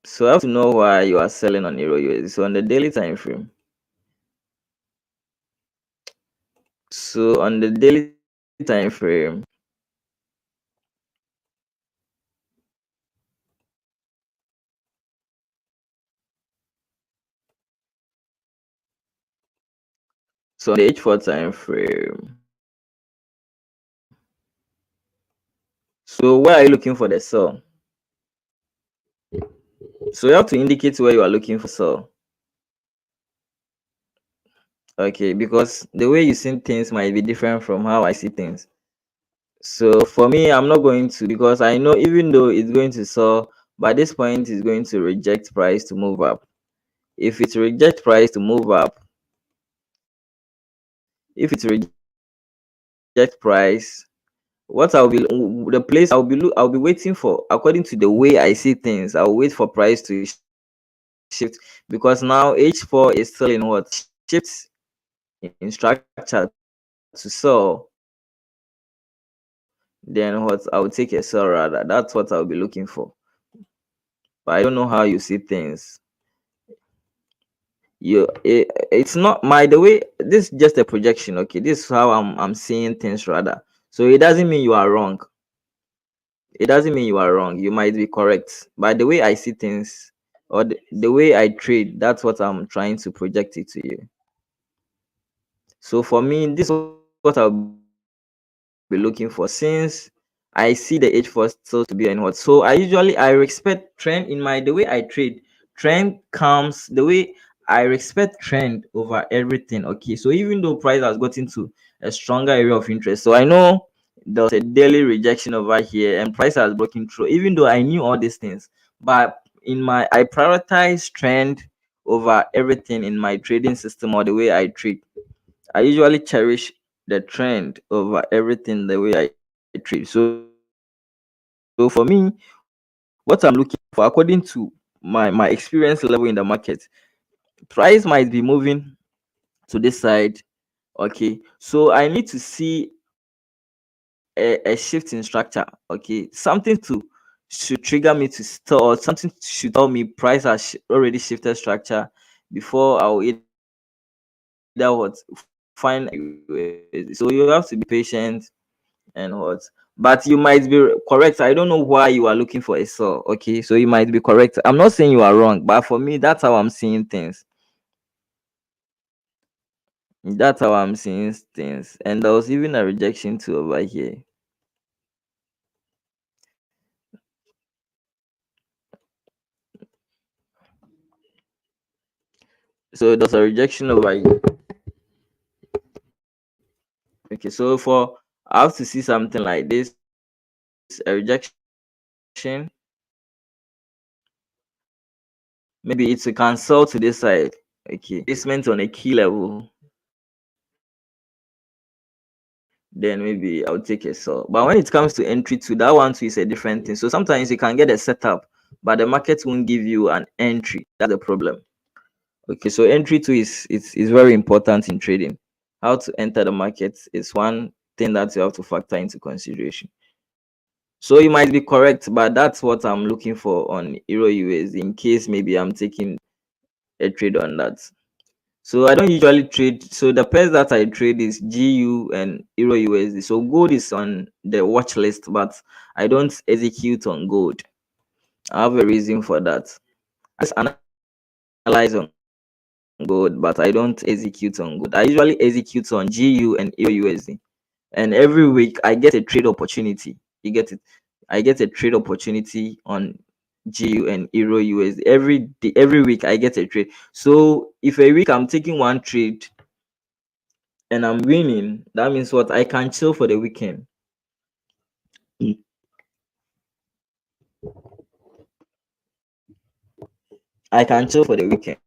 So I have to know why you are selling on Euro USD. So on the daily time frame. So on the daily time frame, so on the H4 time frame. So where are you looking for the sell? So you have to indicate where you are looking for sell. Okay, because the way you see things might be different from how I see things. So for me, I'm not going to, because I know even though it's going to sell, by this point it's going to reject price to move up. If it reject price to move up, if it reject price, what I'll be the place I'll be waiting for, according to the way I see things, I'll wait for price to shift, because now H4 is still in what shifts in structure to sell, then what I will take a sell rather. That's what I'll be looking for. But I don't know how you see things. It's not my the way. This is just a projection. Okay, this is how I'm seeing things rather. So it doesn't mean you are wrong. It doesn't mean you are wrong. You might be correct. But the way I see things, or the way I trade, that's what I'm trying to project it to you. So for me, this is what I'll be looking for, since I see the H4 still to be in what. So I respect trend in my the way I trade. Trend comes the way I respect trend over everything. Okay, so even though price has gotten to a stronger area of interest, so I know there was a daily rejection over here and price has broken through. Even though I knew all these things, but I prioritize trend over everything in my trading system or the way I trade. I usually cherish the trend over everything the way I trade. So for me, what I'm looking for, according to my experience level in the market, price might be moving to this side. Okay, so I need to see a shift in structure. Okay, something should trigger me to stall, or something should tell me price has already shifted structure before I will either what find a way to sell my USD. So you have to be patient and what. But you might be correct. I don't know why you are looking for a sell. Okay, so you might be correct. I'm not saying you are wrong, but for me, that's how I'm seeing things. That's how I'm seeing things. And there was even a rejection too over here. So there's a rejection over here. Okay, so for I have to see something like this, a rejection, maybe it's a cancel to this side. Okay, placement on a key level, then maybe I'll take a sell. But when it comes to entry to that one too is a different thing. So sometimes you can get a setup, but the market won't give you an entry. That's the problem. Okay, so entry too is very important in trading. How to enter the market is one thing that you have to factor into consideration. So you might be correct, but that's what I'm looking for on Euro USD in case maybe I'm taking a trade on that. So I don't usually trade. So the pairs that I trade is GU and Euro USD. So gold is on the watch list, but I don't execute on gold. I have a reason for that. I just analyze on gold, but I don't execute on gold. I usually execute on GU and Euro USD. And every week I get a trade opportunity. You get it? I get a trade opportunity on GU and Euro USD. Every week I get a trade. So if a week I'm taking one trade and I'm winning, that means what? I can chill for the weekend. I can chill for the weekend.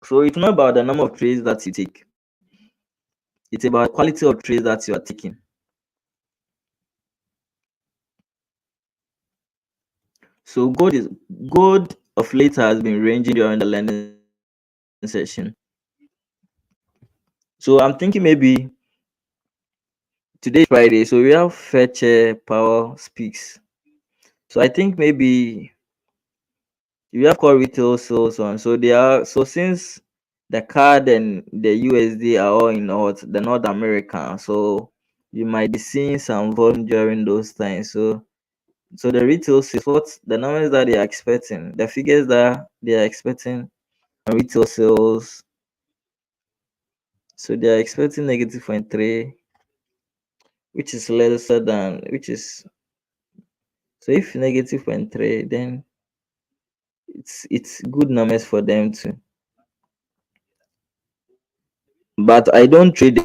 So it's not about the number of trades that you take. It's about quality of trades that you are taking. So gold of late has been ranging during the lending session. So I'm thinking maybe today is Friday, so we have Fetcher Power Speaks. So I think maybe we have core retail sales on. So they are so since the CAD and the USD are all in the North America, so you might be seeing some volume during those times. So the retail sales, what the numbers that they are expecting, the figures that they are expecting on retail sales. So they are expecting -0.3, which is lesser than which is so if -0.3, then it's good numbers for them too. But I don't trade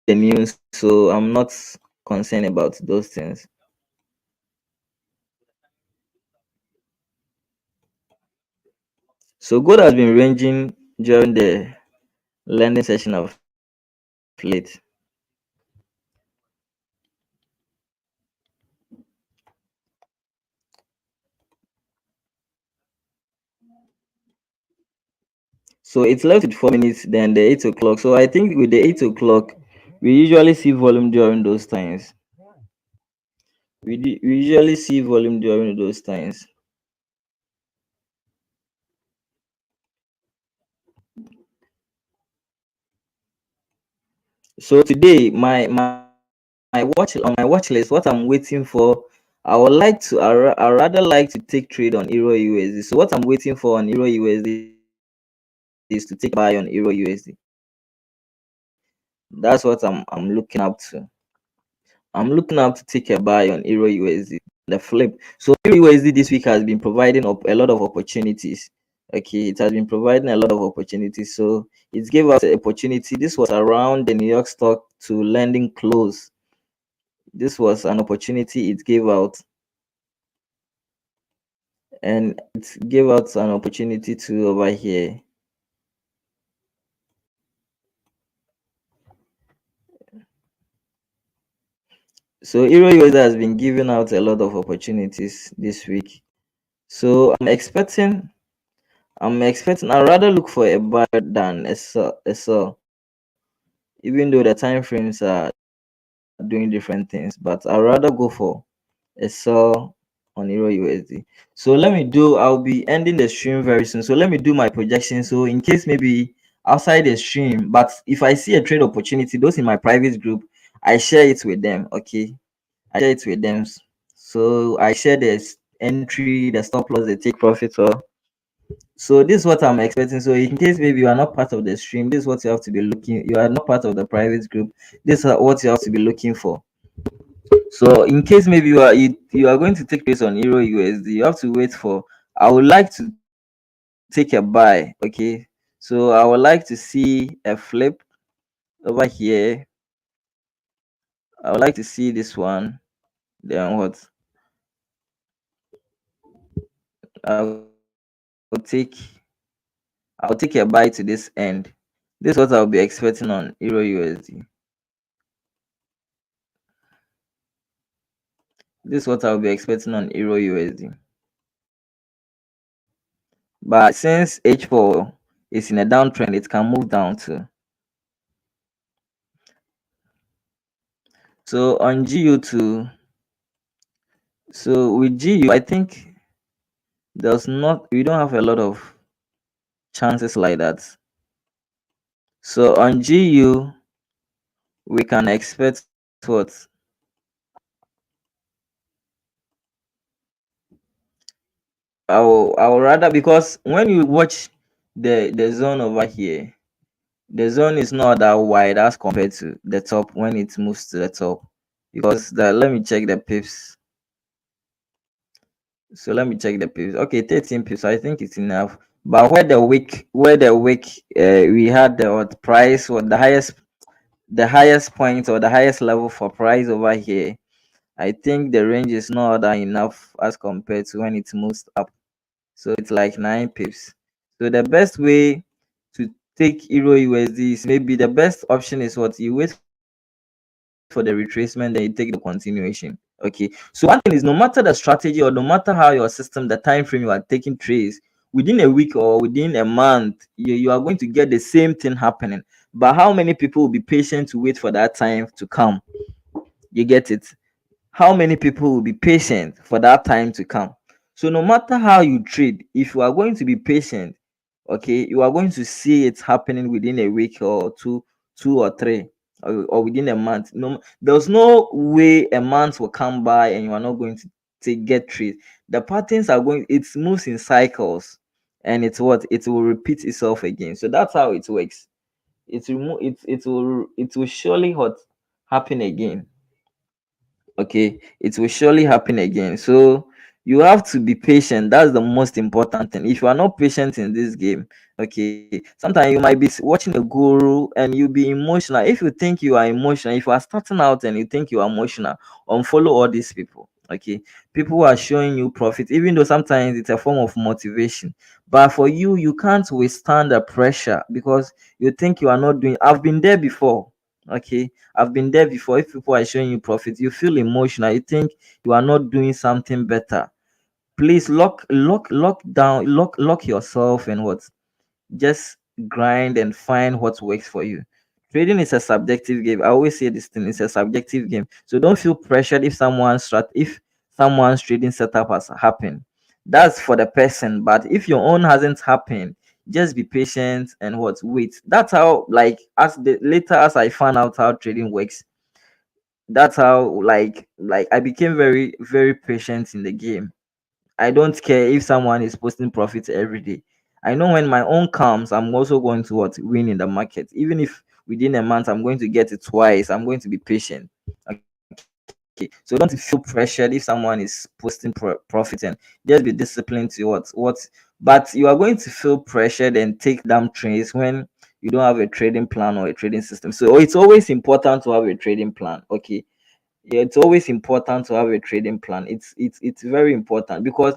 the news, so I'm not concerned about those things. So gold has been ranging during the lending session of late. So it's left with 4 minutes, then the 8 o'clock. So I think with the 8 o'clock, we usually see volume during those times. We usually see volume during those times. So today, my watch on my watch list, what I'm waiting for, I would like to, I rather like to take trade on Euro USD. So what I'm waiting for on Euro USD is to take buy on Euro USD. That's what I'm looking up to. I'm looking up to take a buy on Euro USD. The flip. So Euro USD this week has been providing up a lot of opportunities. Okay, it has been providing a lot of opportunities. So it gave us an opportunity. This was around the New York stock to lending close. This was an opportunity it gave out, and it gave out an opportunity to over here. So Euro USD has been giving out a lot of opportunities this week. So I'm expecting I rather look for a buy than a sell, even though the time frames are doing different things, but I rather go for a sell on Euro USD. So I'll be ending the stream very soon. So let me do my projection. So in case maybe outside the stream, but if I see a trade opportunity, those in my private group, I share it with them. Okay. I share it with them. So I share the entry, the stop loss, the take profit. So this is what I'm expecting. So in case maybe you are not part of the stream, this is what you have to be looking. You are not part of the private group. This is what you have to be looking for. So in case maybe you are going to take place on Euro USD, you have to wait for. I would like to take a buy. Okay. So I would like to see a flip over here. I would like to see this one. Then what? I will take I'll take a buy to this end. This is what I'll be expecting on Euro USD. This is what I'll be expecting on Euro USD. But since H4 is in a downtrend, it can move down too. So on GU2, so with GU, I think we don't have a lot of chances like that. So on GU, we can expect what? I will rather, because when you watch the zone over here, the zone is not that wide as compared to the top when it moves to the top. Because let me check the pips. So let me check the pips. Okay, 13 pips. I think it's enough. But we had the what price, or the highest point, or the highest level for price over here. I think the range is not that enough as compared to when it moves up. So it's like 9 pips. So the best way to take Euro USD is, maybe the best option is what you wait for the retracement, then you take the continuation. Okay. So one thing is, no matter the strategy, or no matter how your system, the time frame you are taking trades, within a week or within a month, you are going to get the same thing happening. But how many people will be patient to wait for that time to come? You get it? How many people will be patient for that time to come? So no matter how you trade, if you are going to be patient, okay, you are going to see it happening within a week or two or three, or within a month. No, there's no way a month will come by and you are not going to get trade. The patterns are going, it moves in cycles, and it will repeat itself again. So that's how it works. It will surely happen again. Okay, it will surely happen again. So you have to be patient. That's the most important thing. If you are not patient in this game, okay, sometimes you might be watching a guru and you'll be emotional. If you think you are emotional, if you are starting out and you think you are emotional, unfollow all these people. Okay, people who are showing you profit, even though sometimes it's a form of motivation, but for you, you can't withstand the pressure because you think you are not doing. I've been there before. Okay, I've been there before. If people are showing you profit, you feel emotional, you think you are not doing something better. Please lock yourself, and what, just grind and find what works for you. Trading is a subjective game. I always say this thing, it's a subjective game. So don't feel pressured if someone's trading setup has happened. That's for the person. But if your own hasn't happened, just be patient and what wait. That's how, like, as the later as I found out how trading works, that's how, like I became very, very patient in the game. I don't care if someone is posting profits every day. I know when my own comes, I'm also going to what win in the market. Even if within a month I'm going to get it twice, I'm going to be patient. Okay. So don't feel pressured if someone is posting profit, and just be disciplined to what. But you are going to feel pressured and take down trades when you don't have a trading plan or a trading system. So it's always important to have a trading plan. Okay, yeah, it's always important to have a trading plan. It's very important, because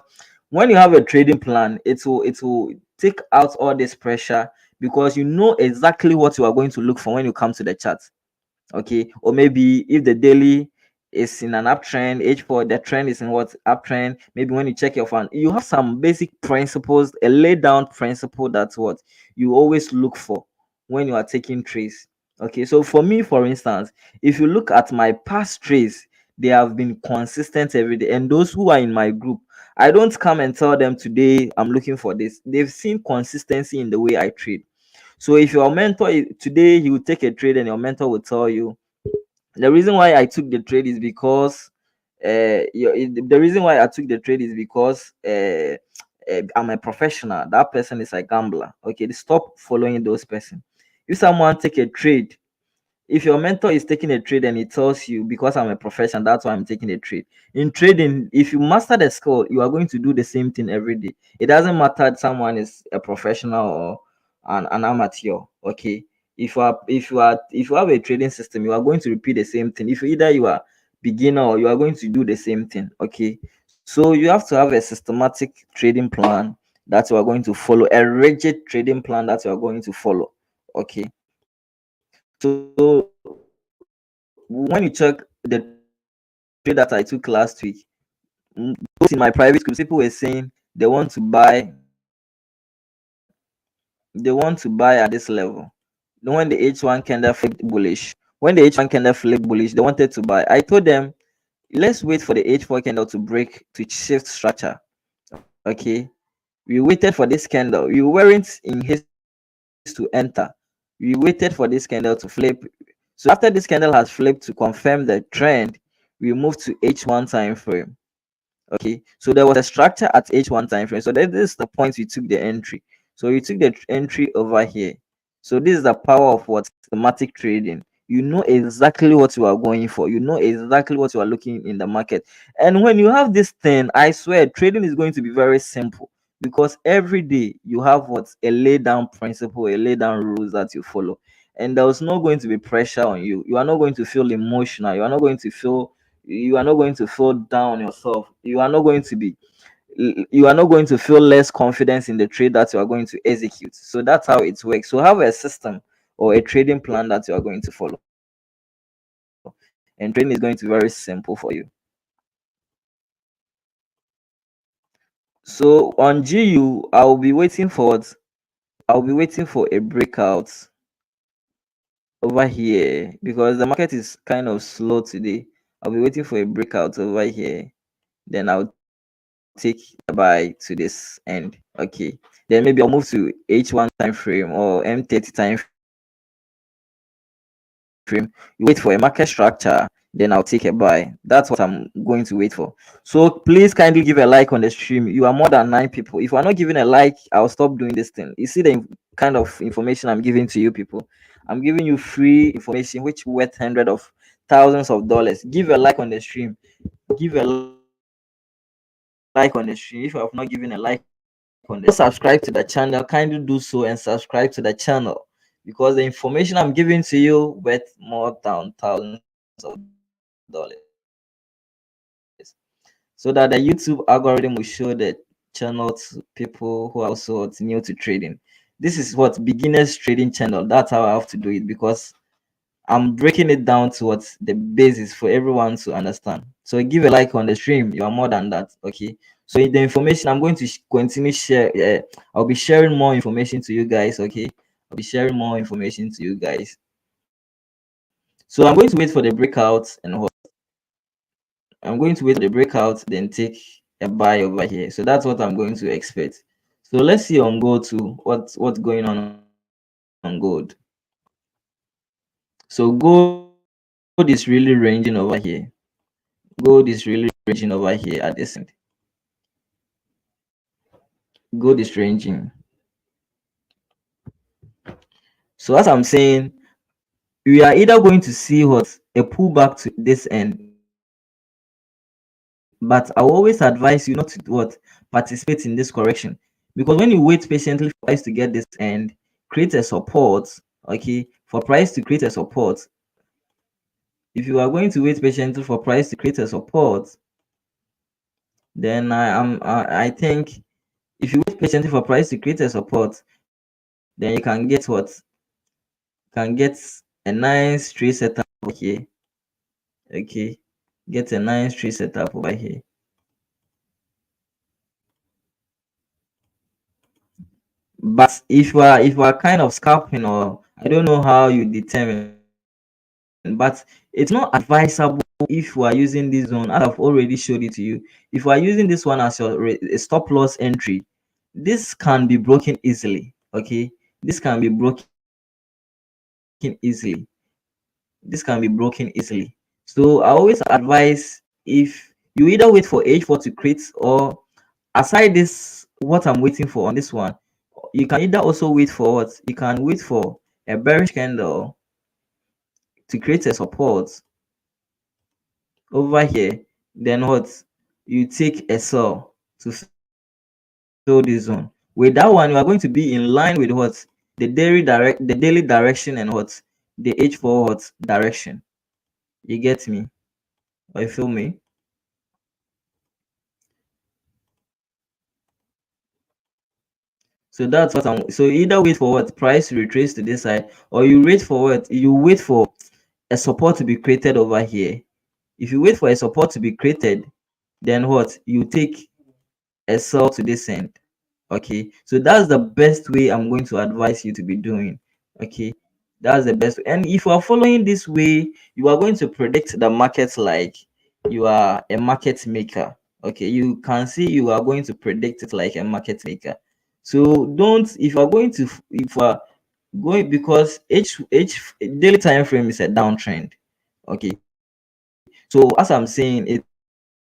when you have a trading plan, it will take out all this pressure, because you know exactly what you are going to look for when you come to the chart. Okay, or maybe if the daily is in an uptrend, h4, the trend is in what uptrend, maybe when you check your fund, you have some basic principles, a laid down principle, that's what you always look for when you are taking trades. Okay, so for me, for instance, if you look at my past trades, they have been consistent every day. And those who are in my group, I don't come and tell them today I'm looking for this. They've seen consistency in the way I trade. So if your mentor today, he will take a trade and your mentor will tell you the reason why I took the trade is because the reason why I took the trade is because I'm a professional. That person is a gambler. Okay, stop following those person. If someone take a trade, if your mentor is taking a trade and he tells you, because I'm a professional, that's why I'm taking a trade. In trading, if you master the skill, you are going to do the same thing every day. It doesn't matter if someone is a professional or an amateur. Okay, if you have a trading system, you are going to repeat the same thing. If either you are beginner or you are going to do the same thing. Okay, so you have to have a systematic trading plan that you are going to follow, a rigid trading plan that you are going to follow. Okay, so when you check the trade that I took last week, those in my private groups, people were saying they want to buy at this level. Then when the H1 candle flipped bullish, they wanted to buy. I told them, let's wait for the H4 candle to break to shift structure. Okay, we waited for this candle. We weren't in haste to enter. We waited for this candle to flip. So after this candle has flipped, to confirm the trend, we moved to H1 time frame. Okay, so there was a structure at H1 time frame. So this is the point we took the entry. So you took the entry over here. So this is the power of what systematic trading. You know exactly what you are going for. You know exactly what you are looking in the market. And when you have this thing, I swear trading is going to be very simple, because every day you have what a lay down principle, a lay down rules that you follow. And there's not going to be pressure on you. You are not going to feel emotional. You are not going to feel down yourself. You are not going to feel less confidence in the trade that you are going to execute. So that's how it works. So have a system or a trading plan that you are going to follow, and trading is going to be very simple for you. So on GU, I'll be waiting for a breakout over here, because the market is kind of slow today. I'll be waiting for a breakout over here. Then I'll take buy to this end. Okay. Then maybe I'll move to H1 time frame or M30 time frame. You wait for a market structure, then I'll take a buy. That's what I'm going to wait for. So please kindly give a like on the stream. You are more than 9 people. If you are not giving a like, I'll stop doing this thing. You see the kind of information I'm giving to you people. I'm giving you free information which worth hundred of thousands of dollars. Give a like on the stream. Give a like on the stream. If you have not given a like on the stream, also subscribe to the channel. Kindly do so and subscribe to the channel, because the information I'm giving to you worth more than thousands of dollars. So that the YouTube algorithm will show the channel to people who are also new to trading. This is what beginners trading channel. That's how I have to do it, because I'm breaking it down to what the basis for everyone to understand. So give a like on the stream. You are more than that. Okay. So in the information, I'm going to continue share. I'll be sharing more information to you guys. Okay. I'll be sharing more information to you guys. So I'm going to wait for the breakout and what I'm going to wait for the breakout, then take a buy over here. So that's what I'm going to expect. So let's see on gold too. What's going on gold? So gold is really ranging over here. Gold is really ranging over here at this end. Gold is ranging. So as I'm saying, we are either going to see what a pullback to this end, but I will always advise you not to what participate in this correction, because when you wait patiently for price to get this end, create a support. Okay, for price to create a support, if you are going to wait patiently for price to create a support, then I think if you wait patiently for price to create a support, then you can get what can get a nice trade setup over here. Okay, get a nice trade setup over here. But if you are kind of scalping, or I don't know how you determine, but it's not advisable if you are using this zone. As I've already showed it to you, if you are using this one as your stop loss entry, this can be broken easily. Okay, this can be broken easily. This can be broken easily. So I always advise, if you either wait for H4 to create, or aside this, what I'm waiting for on this one, you can either also wait for what you can wait for a bearish candle to create a support over here, then what you take a sell to fill this zone. With that one, you are going to be in line with what the daily direction, and what the H4 what direction. You get me, or you feel me? So that's what I'm. So either wait for what price to retrace to this side, or you wait for what you wait for a support to be created over here. If you wait for a support to be created, then what you take a sell to this end. Okay, so that's the best way I'm going to advise you to be doing. Okay, that's the best way. And if you are following this way, you are going to predict the market like you are a market maker. Okay, you can see you are going to predict it like a market maker. So don't, if you are going to, if you are going, because each daily time frame is a downtrend. Okay, so as I'm saying,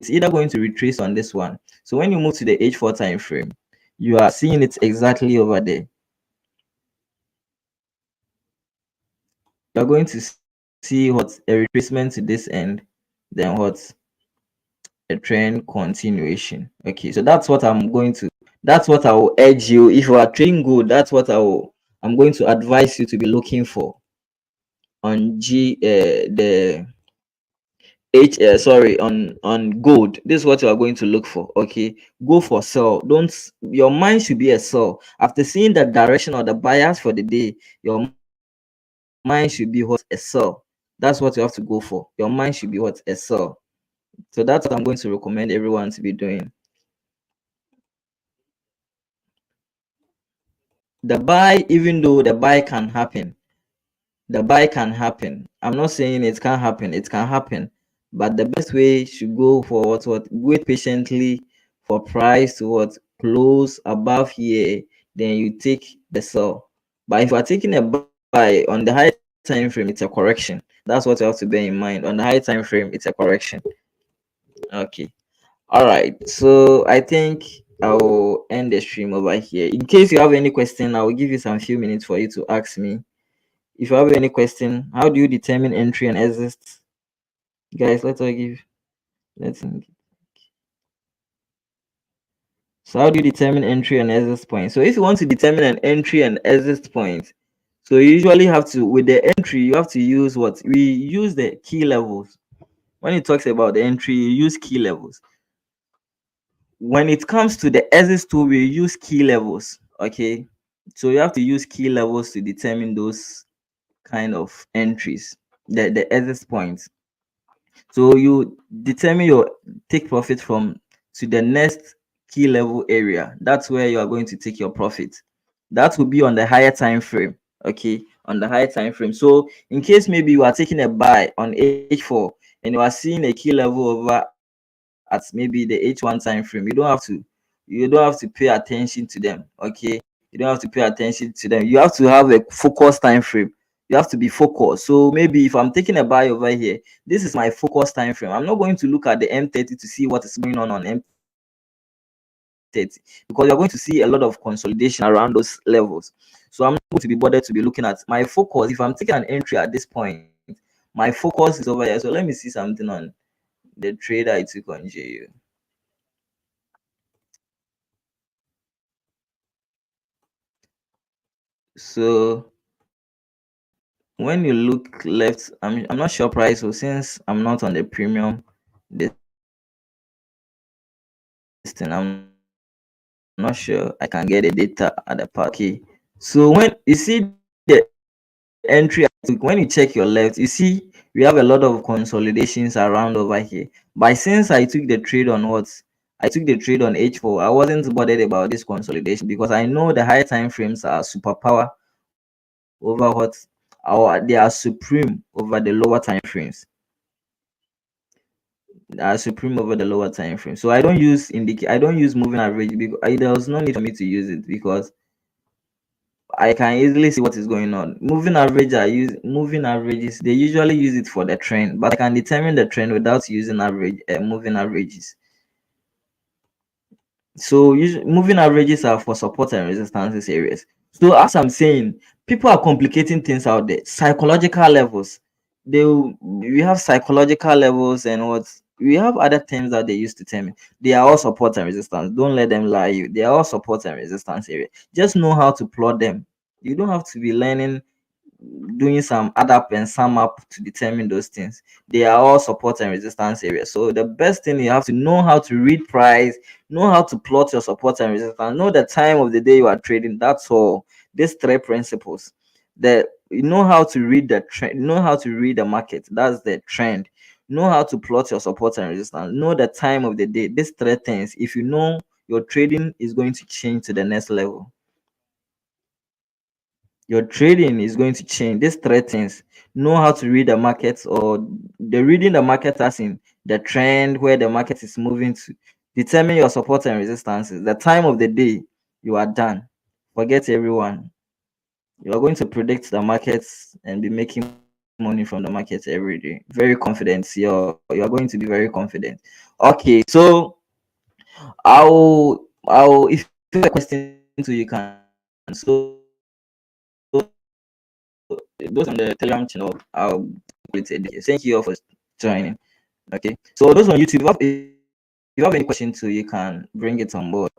it's either going to retrace on this one. So when you move to the H4 time frame, you are seeing it exactly over there. You are going to see what a retracement to this end, then what a trend continuation. Okay, so that's what I'm going to, that's what I will urge you. If you are trading good, that's what I'm going to advise you to be looking for on the sorry, on gold. This is what you are going to look for. Okay, go for sell. Don't, your mind should be a sell. After seeing the direction or the bias for the day, your mind should be what a sell. That's what you have to go for. Your mind should be what a sell. So that's what I'm going to recommend everyone to be doing. The buy, even though the buy can happen, the buy can happen. I'm not saying it can't happen. It can happen, but the best way should go for what wait patiently for price to what close above here. Then you take the sell. But if you are taking a buy on the high time frame, it's a correction. That's what you have to bear in mind. On the high time frame, it's a correction. Okay. All right. So I think I will end the stream over here. In case you have any question, I will give you some few minutes for you to ask me. If you have any question, how do you determine entry and exit? Guys, let's so how do you determine entry and exit point? So if you want to determine an entry and exit point, so you usually have to, with the entry, you have to use what we use, the key levels. When it talks about the entry, you use key levels. When it comes to the exit tool, we use key levels. Okay, so you have to use key levels to determine those kind of entries, the exit points. So you determine your take profit from to the next key level area. That's where you are going to take your profit. That will be on the higher time frame. okay, on the higher time frame. So in case maybe you are taking a buy on H4 and you are seeing a key level over at maybe the H1 time frame, you don't have to pay attention to them. Okay, you don't have to pay attention to them. You have to have a focused time frame. You have to be focused. So maybe if I'm taking a buy over here, this is my focused time frame. I'm not going to look at the M30 to see what is going on M30, because you're going to see a lot of consolidation around those levels. So I'm not going to be bothered to be looking at my focus. If I'm taking an entry at this point, my focus is over here. So let me see something on the trade I took on JU. So when you look left, I'm not sure price. So since I'm not on the premium, this thing, I'm not sure I can get the data at the part. Okay. So when you see the entry I took, when you check your left, you see we have a lot of consolidations around over here. By since I took the trade on what? I took the trade on H4, I wasn't bothered about this consolidation because I know the higher time frames are superpower over what our they are supreme over the lower time frames. Are supreme over the lower time frame. So I don't use moving average because there was no need for me to use it because I can easily see what is going on. Moving averages. They usually use it for the trend, but I can determine the trend without using moving averages. So moving averages are for support and resistance areas. So as I'm saying, people are complicating things out there. Psychological levels. We have psychological levels and what we have other terms that they use to term it. They are all support and resistance. Don't let them lie you. They are all support and resistance area. Just know how to plot them. You don't have to be learning doing some add up and sum up to determine those things. They are all support and resistance areas. So the best thing, you have to know how to read price, know how to plot your support and resistance, know the time of the day you are trading. That's all. These three principles. The you know how to read the trend, know how to read the market. That's the trend. Know how to plot your support and resistance. Know the time of the day. These three things. If you know your trading is going to change to the next level, your trading is going to change. These three things: know how to read the market, or the reading the market as in the trend where the market is moving to, determine your support and resistances, the time of the day. You are done. Forget everyone. You are going to predict the markets and be making money from the markets every day. Very confident. You're going to be very confident. Okay, so I'll if you have a question to, you can. So those on the Telegram channel, I'll put it there. Thank you all for joining. Okay. So those on YouTube, if you have any question too, you can bring it on board.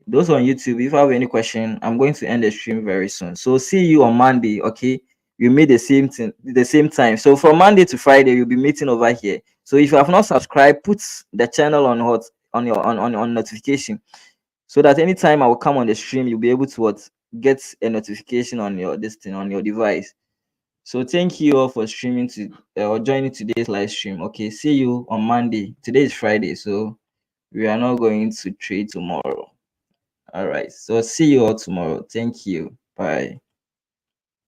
Those on YouTube, if you have any question, I'm going to end the stream very soon. So see you on Monday. Okay. We meet the same time. So from Monday to Friday, you'll be meeting over here. So if you have not subscribed, put the channel on hot on your on notification, so that anytime I will come on the stream, you'll be able to get a notification on your this thing on your device. So thank you all for streaming to or joining today's live stream. Okay, see you on Monday. Today is Friday, so we are not going to trade tomorrow. All right. So see you all tomorrow. Thank you. Bye.